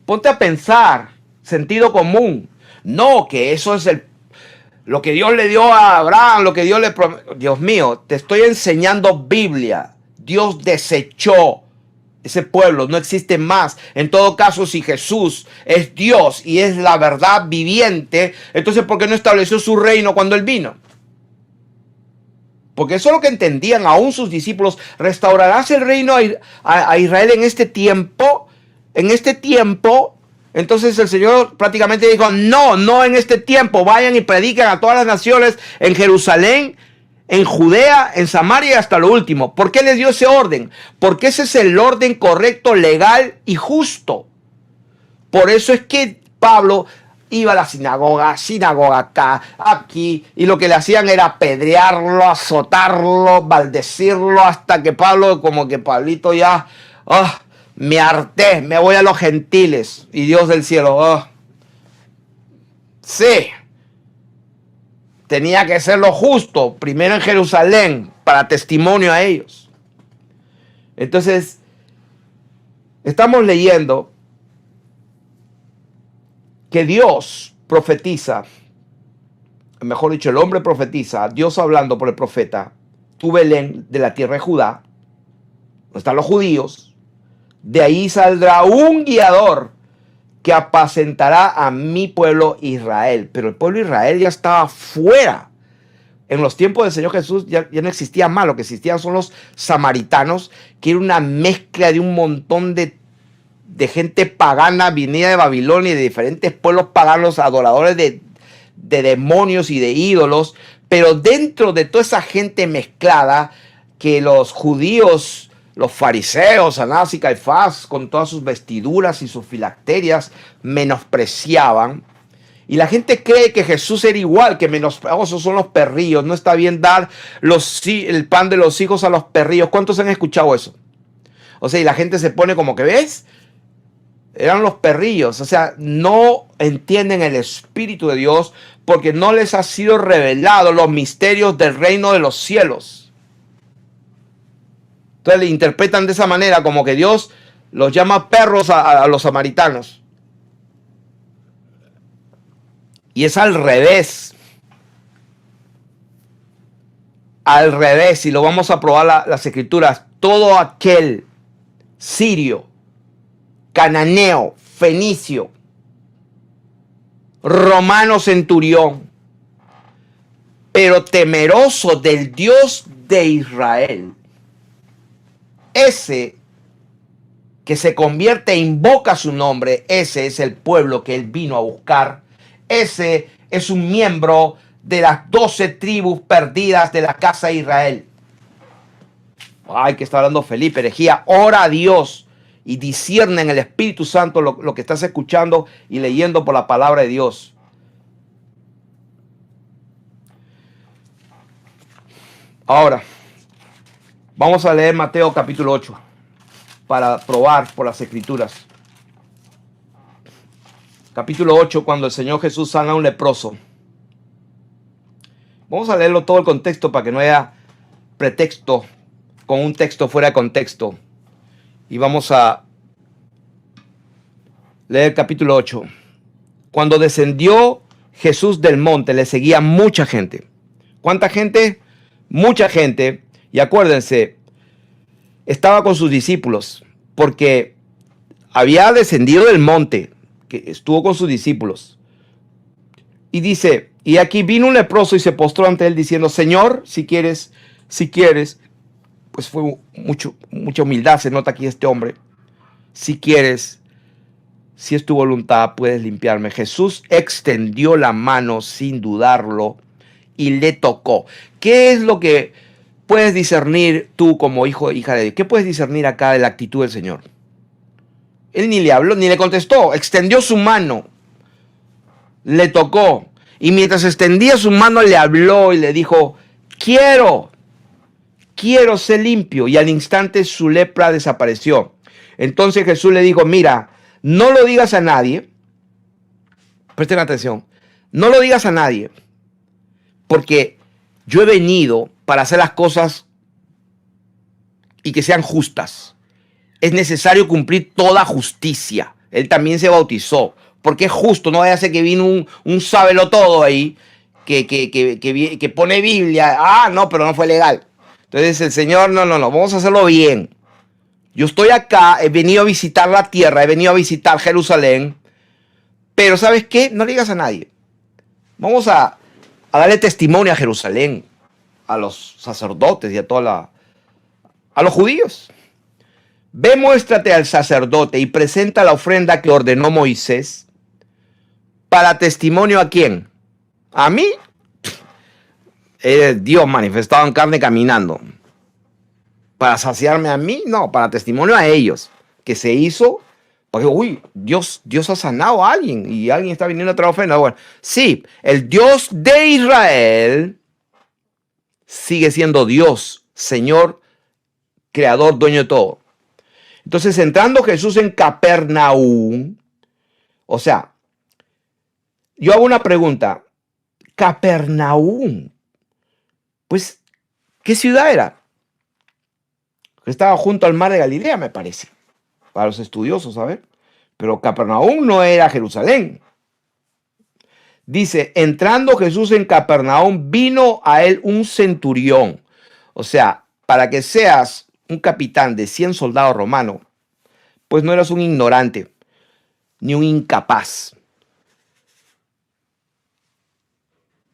Ponte a pensar, sentido común. No, que eso es lo que Dios le dio a Abraham, lo que Dios le prometió. Dios mío, te estoy enseñando Biblia. Dios desechó ese pueblo, no existe más. En todo caso, si Jesús es Dios y es la verdad viviente, entonces ¿por qué no estableció su reino cuando Él vino? Porque eso es lo que entendían aún sus discípulos. ¿Restaurarás el reino a Israel en este tiempo? En este tiempo. Entonces el Señor prácticamente dijo, no en este tiempo. Vayan y prediquen a todas las naciones en Jerusalén, en Judea, en Samaria y hasta lo último. ¿Por qué les dio ese orden? Porque ese es el orden correcto, legal y justo. Por eso es que Pablo iba a la sinagoga acá, aquí, y lo que le hacían era apedrearlo, azotarlo, maldecirlo, hasta que Pablo, como que Pablito ya, me harté, me voy a los gentiles. Y Dios del cielo, sí, tenía que ser lo justo, primero en Jerusalén, para testimonio a ellos. Entonces, estamos leyendo que Dios profetiza, mejor dicho, el hombre profetiza, Dios hablando por el profeta, tú Belén, de la tierra de Judá, donde están los judíos, de ahí saldrá un guiador que apacentará a mi pueblo Israel. Pero el pueblo Israel ya estaba fuera. En los tiempos del Señor Jesús ya no existía más. Lo que existían son los samaritanos, que era una mezcla de un montón de gente pagana, venida de Babilonia y de diferentes pueblos paganos, adoradores de demonios y de ídolos. Pero dentro de toda esa gente mezclada, que los judíos, los fariseos, Anás y Caifás, con todas sus vestiduras y sus filacterias, menospreciaban. Y la gente cree que Jesús era igual, que esos son los perrillos. No está bien dar el pan de los hijos a los perrillos. ¿Cuántos han escuchado eso? O sea, y la gente se pone como que, ¿ves? Eran los perrillos. O sea, no entienden el Espíritu de Dios porque no les ha sido revelado los misterios del reino de los cielos. Entonces le interpretan de esa manera, como que Dios los llama perros a los samaritanos. Y es al revés. Al revés, y lo vamos a probar las escrituras. Todo aquel sirio, cananeo, fenicio, romano centurión, pero temeroso del Dios de Israel, ese que se convierte e invoca su nombre, ese es el pueblo que él vino a buscar. Ese es un miembro de las 12 tribus perdidas de la casa de Israel. Ay, que está hablando Felipe, herejía. Ora a Dios y discierne en el Espíritu Santo lo que estás escuchando y leyendo por la palabra de Dios. Ahora, vamos a leer Mateo capítulo 8 para probar por las escrituras. Capítulo 8, cuando el Señor Jesús sana a un leproso. Vamos a leerlo todo el contexto para que no haya pretexto con un texto fuera de contexto. Y vamos a leer el capítulo 8. Cuando descendió Jesús del monte, le seguía mucha gente. ¿Cuánta gente? Mucha gente. Y acuérdense, estaba con sus discípulos, porque había descendido del monte, que estuvo con sus discípulos. Y dice, y aquí vino un leproso y se postró ante él diciendo, Señor, si quieres, pues fue mucha humildad, se nota aquí este hombre. Si quieres, si es tu voluntad, puedes limpiarme. Jesús extendió la mano sin dudarlo y le tocó. ¿Qué es lo que puedes discernir tú como hijo, hija de Dios? ¿Qué puedes discernir acá de la actitud del Señor? Él ni le habló, ni le contestó. Extendió su mano, le tocó. Y mientras extendía su mano, le habló y le dijo, quiero ser limpio. Y al instante su lepra desapareció. Entonces Jesús le dijo, mira, no lo digas a nadie. Presten atención. No lo digas a nadie. Porque yo he venido para hacer las cosas y que sean justas. Es necesario cumplir toda justicia. Él también se bautizó. Porque es justo. No vaya a ser que vino un sábelo-todo ahí que pone Biblia. Ah, no, pero no fue legal. Entonces el Señor, no. Vamos a hacerlo bien. Yo estoy acá, he venido a visitar la tierra, he venido a visitar Jerusalén. Pero ¿sabes qué? No le digas a nadie. Vamos a darle testimonio a Jerusalén, a los sacerdotes y a los judíos. Ve, muéstrate al sacerdote y presenta la ofrenda que ordenó Moisés. ¿Para testimonio a quién? ¿A mí? Eres Dios manifestado en carne caminando. ¿Para saciarme a mí? No, para testimonio a ellos. Que se hizo, porque Dios ha sanado a alguien y alguien está viniendo a traer ofrenda. Bueno, sí, el Dios de Israel sigue siendo Dios, Señor, Creador, dueño de todo. Entonces, entrando Jesús en Capernaum, o sea, yo hago una pregunta. Capernaum, pues, ¿qué ciudad era? Estaba junto al mar de Galilea, me parece, para los estudiosos, a ver. Pero Capernaum no era Jerusalén. Dice, entrando Jesús en Capernaum, vino a él un centurión. O sea, para que seas un capitán de 100 soldados romanos, pues no eras un ignorante, ni un incapaz.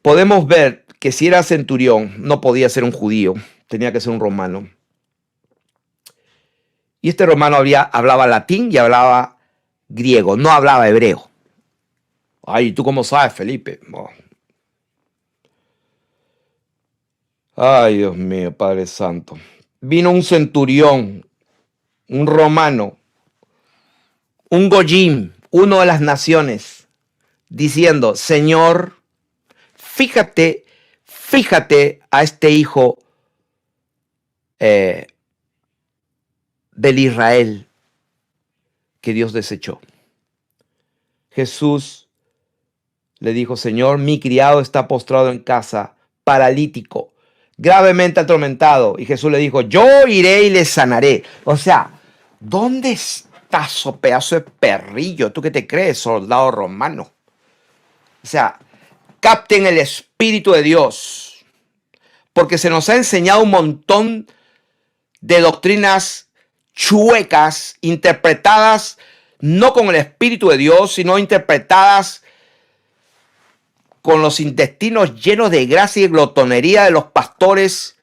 Podemos ver que si era centurión, no podía ser un judío, tenía que ser un romano. Y este romano hablaba latín y hablaba griego, no hablaba hebreo. Ay, ¿tú cómo sabes, Felipe? Oh. Ay, Dios mío, Padre Santo. Vino un centurión, un romano, un goyim, uno de las naciones, diciendo, Señor, fíjate a este hijo del Israel que Dios desechó. Jesús le dijo, Señor, mi criado está postrado en casa, paralítico, gravemente atormentado. Y Jesús le dijo, yo iré y le sanaré. O sea, ¿dónde estás, oh pedazo de perrillo? ¿Tú qué te crees, soldado romano? O sea, capten el Espíritu de Dios. Porque se nos ha enseñado un montón de doctrinas chuecas, interpretadas no con el Espíritu de Dios, sino interpretadas con los intestinos llenos de gracia y glotonería de los pastores,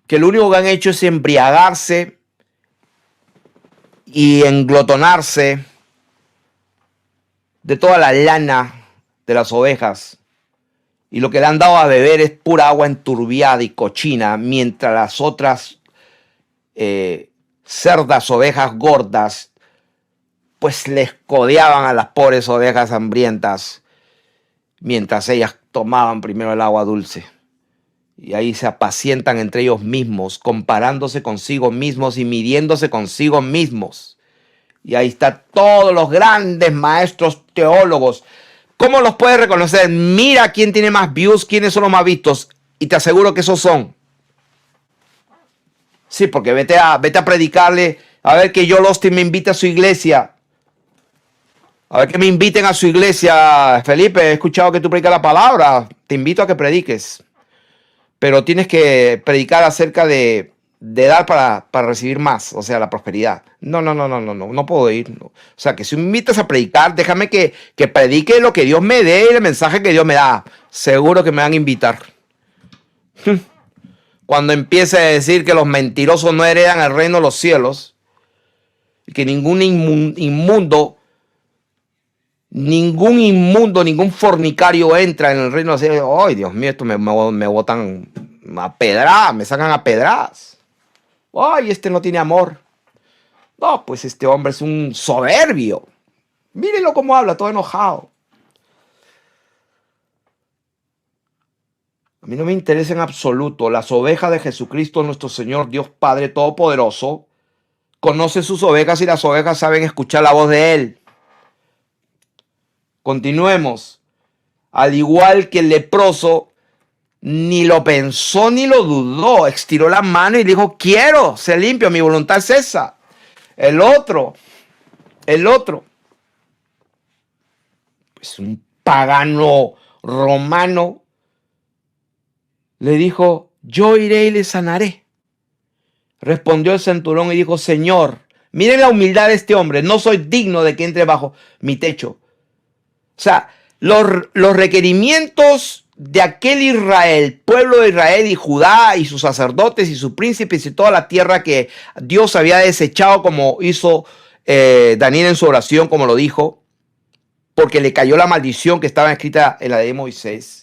que lo único que han hecho es embriagarse y englotonarse de toda la lana de las ovejas. Y lo que le han dado a beber es pura agua enturbiada y cochina, mientras las otras cerdas, ovejas gordas, pues les codeaban a las pobres ovejas hambrientas, mientras ellas tomaban primero el agua dulce. Y ahí se apacientan entre ellos mismos, comparándose consigo mismos y midiéndose consigo mismos. Y ahí están todos los grandes maestros teólogos ¿Cómo los puedes reconocer? Mira quién tiene más views, quiénes son los más vistos. Y te aseguro que esos son. Sí, porque vete a predicarle. A ver que Joel Osteen me invite a su iglesia. A ver que me inviten a su iglesia. Felipe, he escuchado que tú predicas la palabra. Te invito a que prediques. Pero tienes que predicar acerca de dar para recibir más. O sea, la prosperidad. No puedo ir. No. O sea, que si me invitas a predicar, déjame que predique lo que Dios me dé y el mensaje que Dios me da. Seguro que me van a invitar. Cuando empiece a decir que los mentirosos no heredan el reino de los cielos y que ningún inmundo, ningún fornicario entra en el reino de los cielos. Ay, Dios mío, esto me botan a pedradas, me sacan a pedradas. Ay, este no tiene amor. No, pues este hombre es un soberbio. Mírenlo cómo habla, todo enojado. A mí no me interesa en absoluto. Las ovejas de Jesucristo, nuestro Señor, Dios Padre Todopoderoso, conoce sus ovejas y las ovejas saben escuchar la voz de Él. Continuemos. Al igual que el leproso, ni lo pensó ni lo dudó. Estiró la mano y dijo, quiero ser limpio, mi voluntad es esa. El otro, pues un pagano romano, le dijo, yo iré y le sanaré. Respondió el centurión y dijo, Señor, miren la humildad de este hombre, no soy digno de que entre bajo mi techo. O sea, los requerimientos de aquel Israel, pueblo de Israel y Judá y sus sacerdotes y sus príncipes y toda la tierra que Dios había desechado, como hizo Daniel en su oración, como lo dijo, porque le cayó la maldición que estaba escrita en la ley de Moisés.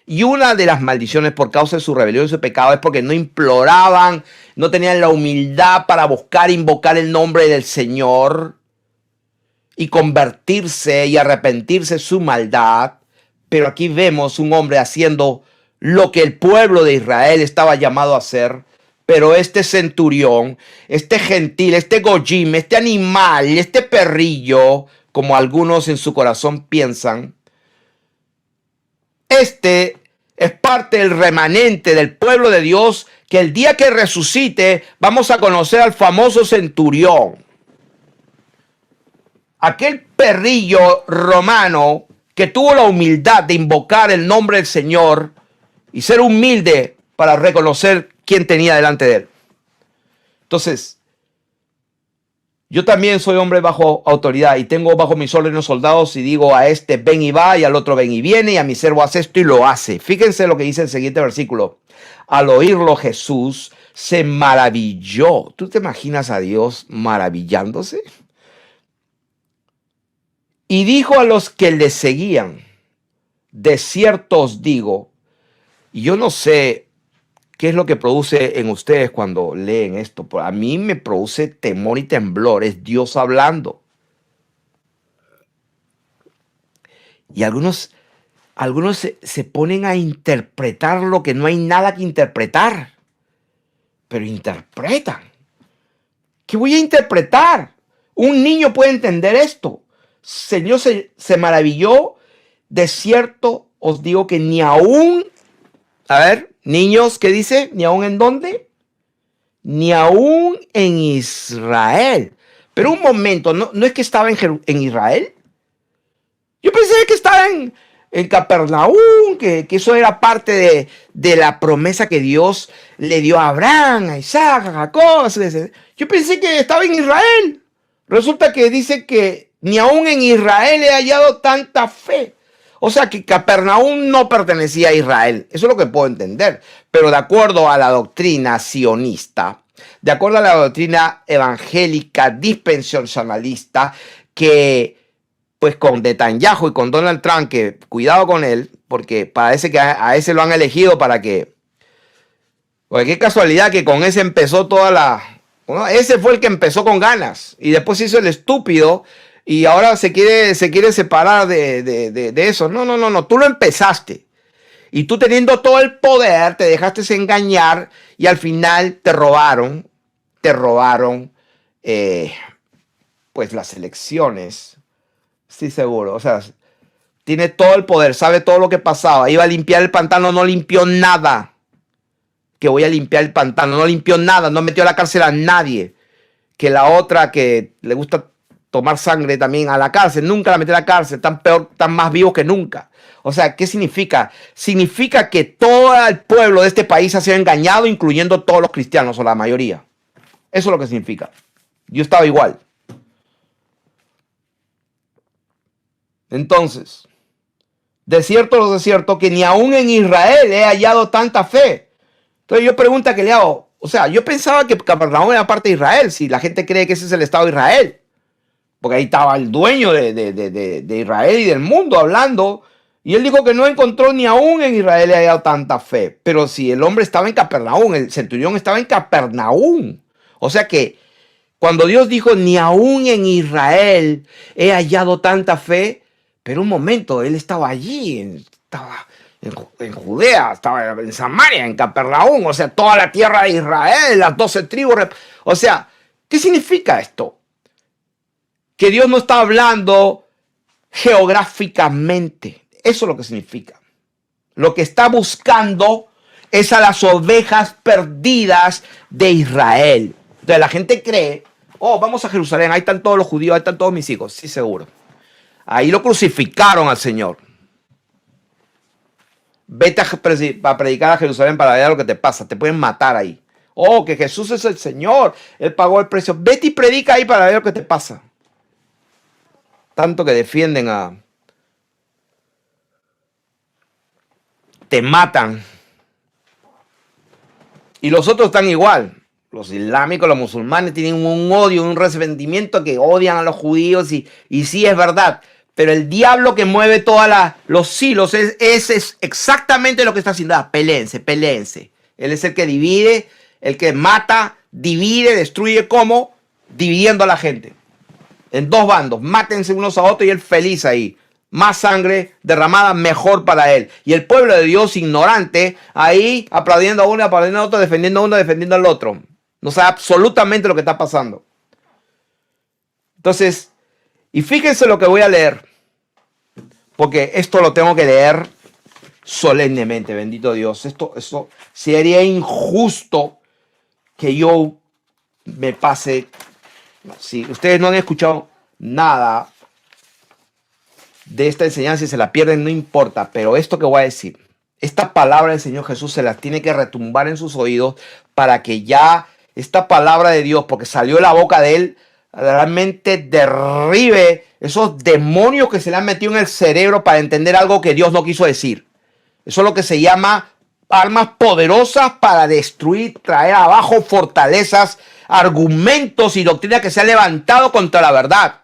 Y una de las maldiciones por causa de su rebelión y su pecado es porque no imploraban, no tenían la humildad para buscar, invocar el nombre del Señor y convertirse y arrepentirse de su maldad. Pero aquí vemos un hombre haciendo lo que el pueblo de Israel estaba llamado a hacer. Pero este centurión, este gentil, este goyim, este animal, este perrillo, como algunos en su corazón piensan, este es parte del remanente del pueblo de Dios que el día que resucite vamos a conocer al famoso centurión. Aquel perrillo romano que tuvo la humildad de invocar el nombre del Señor y ser humilde para reconocer quién tenía delante de él. Entonces, yo también soy hombre bajo autoridad y tengo bajo mis órdenes soldados y digo a este ven y va y al otro ven y viene y a mi servo hace esto y lo hace. Fíjense lo que dice el siguiente versículo. Al oírlo Jesús se maravilló. ¿Tú te imaginas a Dios maravillándose? Y dijo a los que le seguían, de cierto os digo, y yo no sé qué es lo que produce en ustedes cuando leen esto. A mí me produce temor y temblor. Es Dios hablando. Y algunos se ponen a interpretar lo que no hay nada que interpretar. Pero interpretan. ¿Qué voy a interpretar? Un niño puede entender esto. Señor se maravilló. De cierto os digo que ni aún, a ver, niños, ¿qué dice? ¿Ni aún en dónde? Ni aún en Israel. Pero un momento, ¿no es que estaba en Israel? Yo pensé que estaba en Capernaum, que eso era parte de la promesa que Dios le dio a Abraham, a Isaac, a Jacob. Yo pensé que estaba en Israel. Resulta que dice que ni aún en Israel he hallado tanta fe. O sea que Capernaum no pertenecía a Israel. Eso es lo que puedo entender. Pero de acuerdo a la doctrina sionista, de acuerdo a la doctrina evangélica dispensacionalista, que pues con Netanyahu y con Donald Trump, que cuidado con él, porque parece que a ese lo han elegido para que... Pues qué casualidad que con ese empezó toda la... Bueno, ese fue el que empezó con ganas y después hizo el estúpido. Y ahora se quiere separar de eso. No. Tú lo empezaste. Y tú teniendo todo el poder, te dejaste engañar y al final te robaron. Pues las elecciones. Estoy seguro. O sea, tiene todo el poder, sabe todo lo que pasaba. Iba a limpiar el pantano, no limpió nada. Que voy a limpiar el pantano, no limpió nada, no metió a la cárcel a nadie. Que la otra que le gusta tomar sangre también a la cárcel, nunca la metió a la cárcel, tan peor, tan más vivos que nunca. O sea, ¿qué significa? Significa que todo el pueblo de este país ha sido engañado, incluyendo todos los cristianos o la mayoría. Eso es lo que significa. Yo estaba igual. Entonces, de cierto que ni aún en Israel he hallado tanta fe. Entonces yo pregunto que le hago, o sea, yo pensaba que Capernaum era parte de Israel, si la gente cree que ese es el Estado de Israel. Porque ahí estaba el dueño de Israel y del mundo hablando. Y él dijo que no encontró ni aún en Israel he hallado tanta fe. Pero si el hombre estaba en Capernaum, el centurión estaba en Capernaum. O sea que cuando Dios dijo ni aún en Israel he hallado tanta fe, pero un momento, él estaba allí, estaba en Judea, estaba en Samaria, en Capernaum, o sea, toda la tierra de Israel, las 12 tribus. O sea, ¿qué significa esto? Que Dios no está hablando geográficamente. Eso es lo que significa. Lo que está buscando es a las ovejas perdidas de Israel. Entonces la gente cree, oh, vamos a Jerusalén, ahí están todos los judíos, ahí están todos mis hijos. Sí, seguro. Ahí lo crucificaron al Señor. Vete a predicar a Jerusalén para ver lo que te pasa. Te pueden matar ahí. Oh, que Jesús es el Señor. Él pagó el precio. Vete y predica ahí para ver lo que te pasa. Tanto que defienden a... Te matan. Y los otros están igual. Los islámicos, los musulmanes tienen un odio, un resentimiento que odian a los judíos. Y sí es verdad. Pero el diablo que mueve todos los hilos es exactamente lo que está haciendo. Peléense, peléense. Él es el que divide, el que mata, divide, destruye. ¿Cómo? Dividiendo a la gente. En dos bandos. Mátense unos a otros y él feliz ahí. Más sangre derramada, mejor para él. Y el pueblo de Dios ignorante ahí aplaudiendo a uno, aplaudiendo a otro, defendiendo a uno, defendiendo al otro. No sabe absolutamente lo que está pasando. Entonces, y fíjense lo que voy a leer. Porque esto lo tengo que leer solemnemente, bendito Dios. Esto sería injusto que yo me pase. Si ustedes no han escuchado nada de esta enseñanza y se la pierden, no importa. Pero esto que voy a decir, esta palabra del Señor Jesús se las tiene que retumbar en sus oídos para que ya esta palabra de Dios, porque salió de la boca de él, realmente derribe esos demonios que se le han metido en el cerebro para entender algo que Dios no quiso decir. Eso es lo que se llama armas poderosas para destruir, traer abajo fortalezas, argumentos y doctrina que se han levantado contra la verdad.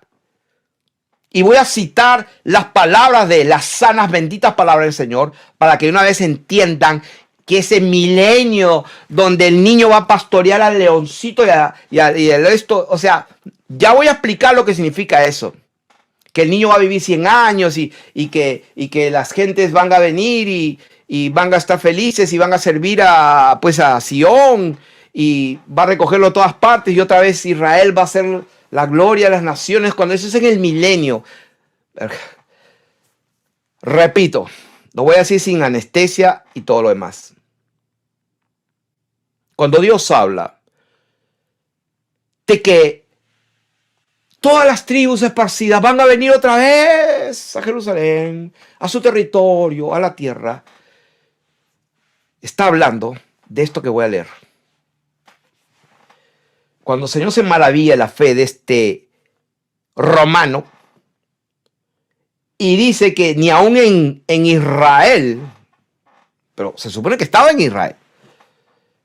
Y voy a citar las palabras de las sanas, benditas palabras del Señor para que una vez entiendan que ese milenio donde el niño va a pastorear al leoncito y el resto, o sea, ya voy a explicar lo que significa eso. Que el niño va a vivir 100 años y que las gentes van a venir y van a estar felices y van a servir a Sion y va a recogerlo a todas partes y otra vez Israel va a ser la gloria de las naciones cuando eso es en el milenio. Repito, lo voy a decir sin anestesia y todo lo demás. Cuando Dios habla de que todas las tribus esparcidas van a venir otra vez a Jerusalén, a su territorio, a la tierra, está hablando de esto que voy a leer. Cuando el Señor se maravilla la fe de este romano y dice que ni aún en Israel, pero se supone que estaba en Israel,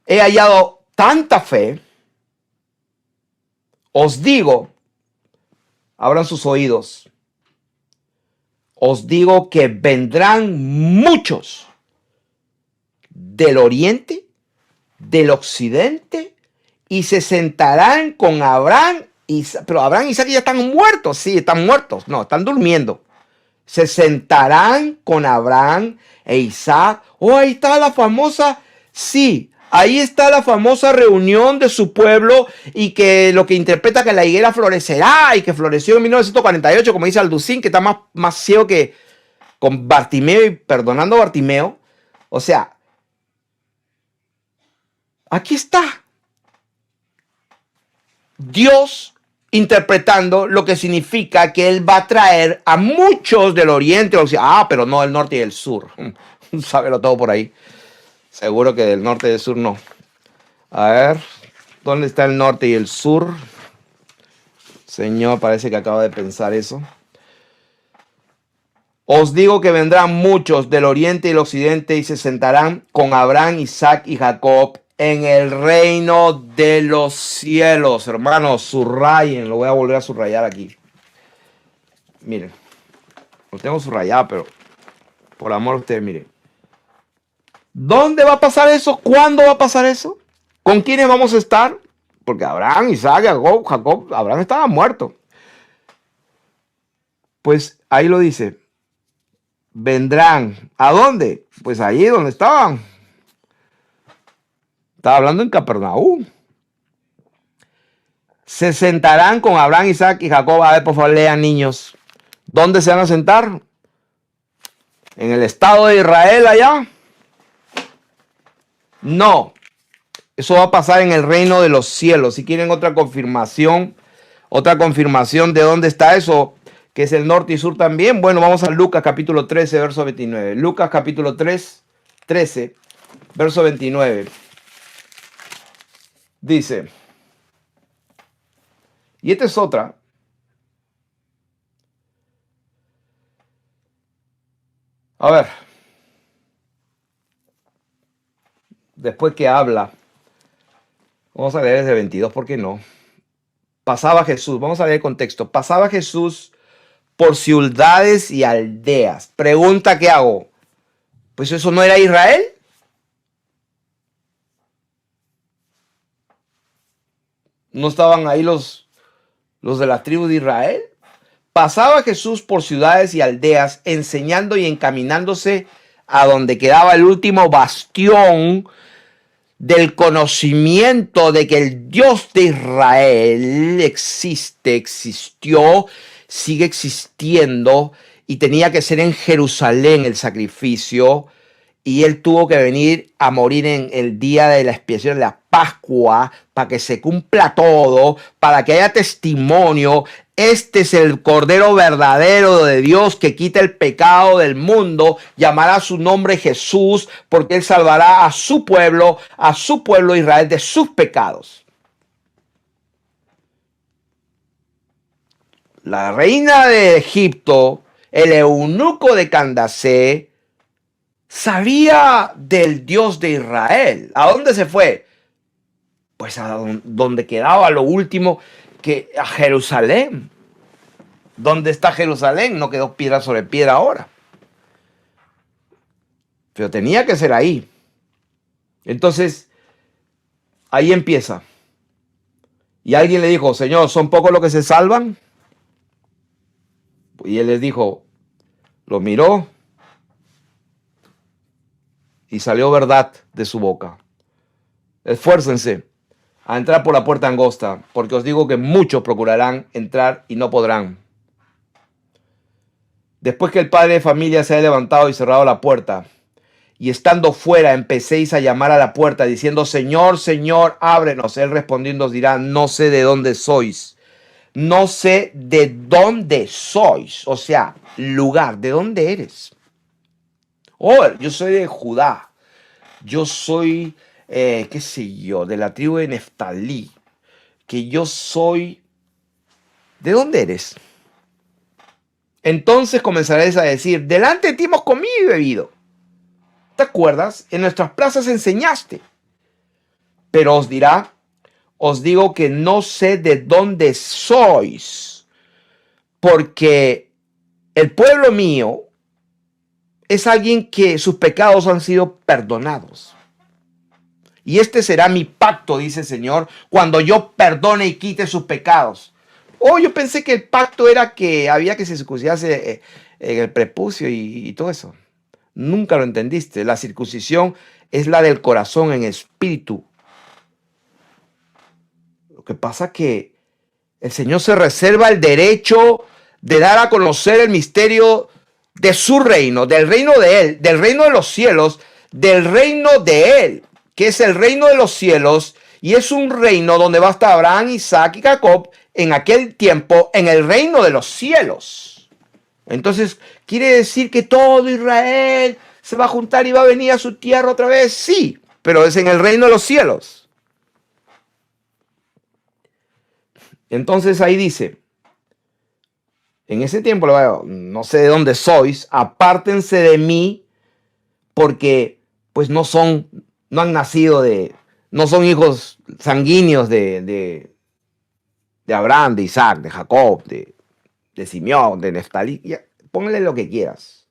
he hallado tanta fe, os digo, abran sus oídos, os digo que vendrán muchos del oriente, del occidente, y se sentarán con Abraham, pero Abraham y Isaac ya están muertos, sí, están muertos, no, están durmiendo. Se sentarán con Abraham e Isaac. Oh, ahí está la famosa, sí, ahí está la famosa reunión de su pueblo y que lo que interpreta que la higuera florecerá y que floreció en 1948, como dice Alducín, que está más ciego que con Bartimeo y perdonando a Bartimeo. O sea, aquí está Dios interpretando lo que significa que Él va a traer a muchos del oriente, pero no del norte y del sur. Sábelo todo por ahí. Seguro que del norte y del sur no. A ver, ¿dónde está el norte y el sur? Señor, parece que acaba de pensar eso. Os digo que vendrán muchos del oriente y el occidente y se sentarán con Abraham, Isaac y Jacob en el reino de los cielos. Hermanos, subrayen, lo voy a volver a subrayar aquí. Miren, lo tengo subrayado, pero por amor a ustedes, miren. ¿Dónde va a pasar eso? ¿Cuándo va a pasar eso? ¿Con quiénes vamos a estar? Porque Abraham, Isaac, Jacob, Abraham estaba muerto. Pues ahí lo dice. Vendrán. ¿A dónde? Pues allí donde estaban. Estaba hablando en Capernaum. Se sentarán con Abraham, Isaac y Jacob. A ver, por favor, lean, niños. ¿Dónde se van a sentar? ¿En el estado de Israel allá? No. Eso va a pasar en el reino de los cielos. Si quieren otra confirmación de dónde está eso, que es el norte y sur también. Bueno, vamos a Lucas capítulo 13, verso 29. Lucas capítulo 13, verso 29. Dice, y esta es otra. A ver, después que habla, vamos a leer desde 22, ¿por qué no? Pasaba Jesús, vamos a leer el contexto. Pasaba Jesús por ciudades y aldeas. Pregunta, ¿qué hago? Pues eso no era Israel. ¿No estaban ahí los de la tribu de Israel? Pasaba Jesús por ciudades y aldeas, enseñando y encaminándose a donde quedaba el último bastión del conocimiento de que el Dios de Israel existió, sigue existiendo, y tenía que ser en Jerusalén el sacrificio, y él tuvo que venir a morir en el día de la expiación de la Pascua, para que se cumpla todo, para que haya testimonio. Este es el Cordero verdadero de Dios que quita el pecado del mundo. Llamará su nombre Jesús, porque él salvará a su pueblo Israel de sus pecados. La reina de Egipto, el eunuco de Candacé, sabía del Dios de Israel. ¿A dónde se fue? Pues a donde quedaba lo último, que a Jerusalén. ¿Dónde está Jerusalén? No quedó piedra sobre piedra ahora. Pero tenía que ser ahí. Entonces, ahí empieza. Y alguien le dijo, Señor, ¿son pocos los que se salvan? Y él les dijo, lo miró y salió verdad de su boca. Esfuércense a entrar por la puerta angosta, porque os digo que muchos procurarán entrar y no podrán. Después que el padre de familia se haya levantado y cerrado la puerta, y estando fuera empecéis a llamar a la puerta diciendo, Señor, Señor, ábrenos. Él respondiendo os dirá, no sé de dónde sois. No sé de dónde sois. O sea, lugar, ¿de dónde eres? Oh, yo soy de Judá. Yo soy, qué sé yo, de la tribu de Neftalí. Que yo soy... ¿De dónde eres? Entonces comenzaréis a decir, delante de ti hemos comido y bebido. ¿Te acuerdas? En nuestras plazas enseñaste. Pero os dirá, os digo que no sé de dónde sois, porque el pueblo mío es alguien que sus pecados han sido perdonados. Y este será mi pacto, dice el Señor, cuando yo perdone y quite sus pecados. Oh, yo pensé que el pacto era que había que se circuncidase en el prepucio y todo eso. Nunca lo entendiste. La circuncisión es la del corazón en espíritu. Lo que pasa es que el Señor se reserva el derecho de dar a conocer el misterio de su reino, del reino de él, del reino de los cielos, del reino de él, que es el reino de los cielos, y es un reino donde va a estar Abraham, Isaac y Jacob en aquel tiempo, en el reino de los cielos. Entonces, ¿quiere decir que todo Israel se va a juntar y va a venir a su tierra otra vez? Sí, pero es en el reino de los cielos. Entonces ahí dice, en ese tiempo, no sé de dónde sois, apártense de mí, porque pues no han nacido no son hijos sanguíneos de Abraham, de Isaac, de Jacob, de Simeón, de Neftalí. Póngale lo que quieras.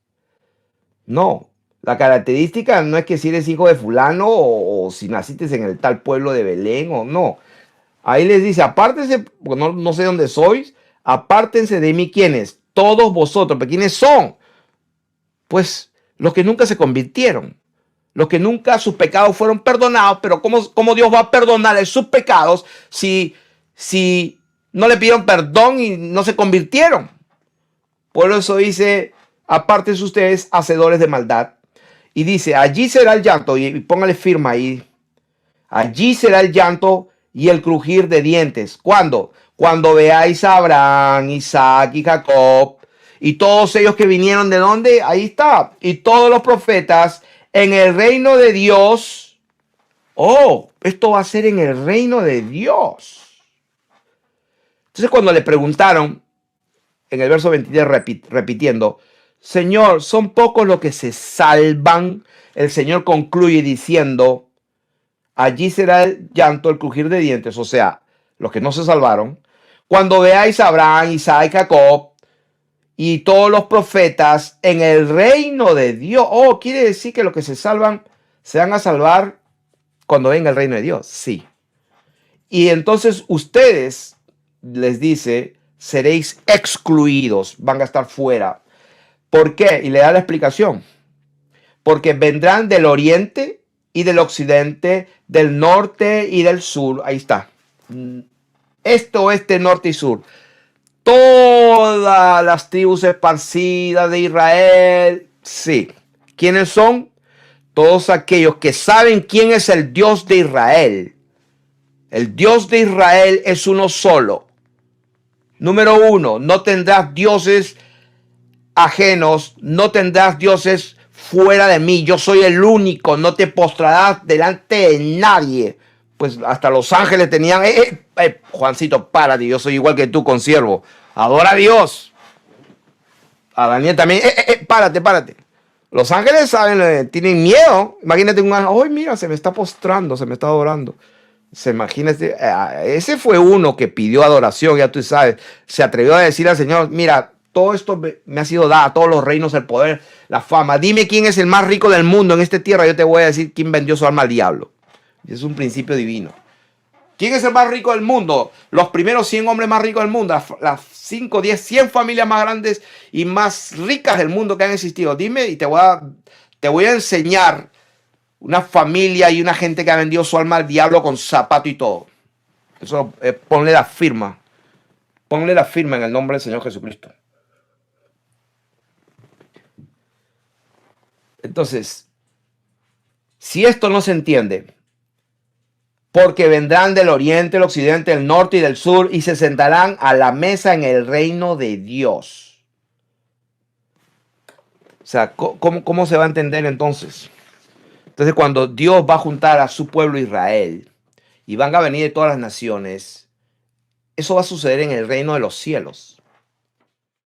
No, la característica no es que si eres hijo de fulano o si naciste en el tal pueblo de Belén o no. Ahí les dice, apártense, porque no sé dónde sois, apártense de mí, ¿quiénes? Todos vosotros. ¿Pero quiénes son? Pues los que nunca se convirtieron, los que nunca sus pecados fueron perdonados. Pero ¿cómo Dios va a perdonar sus pecados si no le pidieron perdón y no se convirtieron? Por eso dice, apártense ustedes, hacedores de maldad. Y dice, allí será el llanto, y póngale firma ahí, allí será el llanto y el crujir de dientes. ¿Cuándo? Cuando veáis a Abraham, Isaac y Jacob y todos ellos que vinieron de dónde, ahí está, y todos los profetas en el reino de Dios. Oh, esto va a ser en el reino de Dios. Entonces cuando le preguntaron en el verso 23 repitiendo, Señor, ¿son pocos los que se salvan? El Señor concluye diciendo, allí será el llanto, el crujir de dientes, o sea, los que no se salvaron, cuando veáis a Abraham, Isaac, Jacob y todos los profetas en el reino de Dios. Oh, quiere decir que los que se salvan se van a salvar cuando venga el reino de Dios. Sí. Y entonces ustedes, les dice, seréis excluidos, van a estar fuera. ¿Por qué? Y le da la explicación. Porque vendrán del oriente y del occidente, del norte y del sur. Ahí está. Este, oeste, norte y sur. Todas las tribus esparcidas de Israel. Sí. ¿Quiénes son? Todos aquellos que saben quién es el Dios de Israel. El Dios de Israel es uno solo. Número uno, no tendrás dioses ajenos, no tendrás dioses fuera de mí. Yo soy el único, no te postrarás delante de nadie. Pues hasta los ángeles tenían, Juancito, párate, yo soy igual que tú, consiervo. Adora a Dios. A Daniel también, párate. Los ángeles saben, tienen miedo. Imagínate un ángel, ¡ay, mira, se me está postrando, se me está adorando! Se imagina, ese fue uno que pidió adoración, ya tú sabes, se atrevió a decir al Señor, mira, todo esto me ha sido dado, todos los reinos, el poder, la fama. Dime quién es el más rico del mundo en esta tierra, yo te voy a decir quién vendió su alma al diablo. Y es un principio divino. ¿Quién es el más rico del mundo? Los primeros 100 hombres más ricos del mundo, las 5, 10, 100 familias más grandes y más ricas del mundo que han existido. Dime y te voy a enseñar una familia y una gente que ha vendido su alma al diablo con zapato y todo. Eso, ponle la firma. Ponle la firma en el nombre del Señor Jesucristo. Entonces, si esto no se entiende, porque vendrán del oriente, el occidente, el norte y del sur y se sentarán a la mesa en el reino de Dios. O sea, ¿cómo se va a entender entonces? Entonces, cuando Dios va a juntar a su pueblo Israel y van a venir de todas las naciones, eso va a suceder en el reino de los cielos.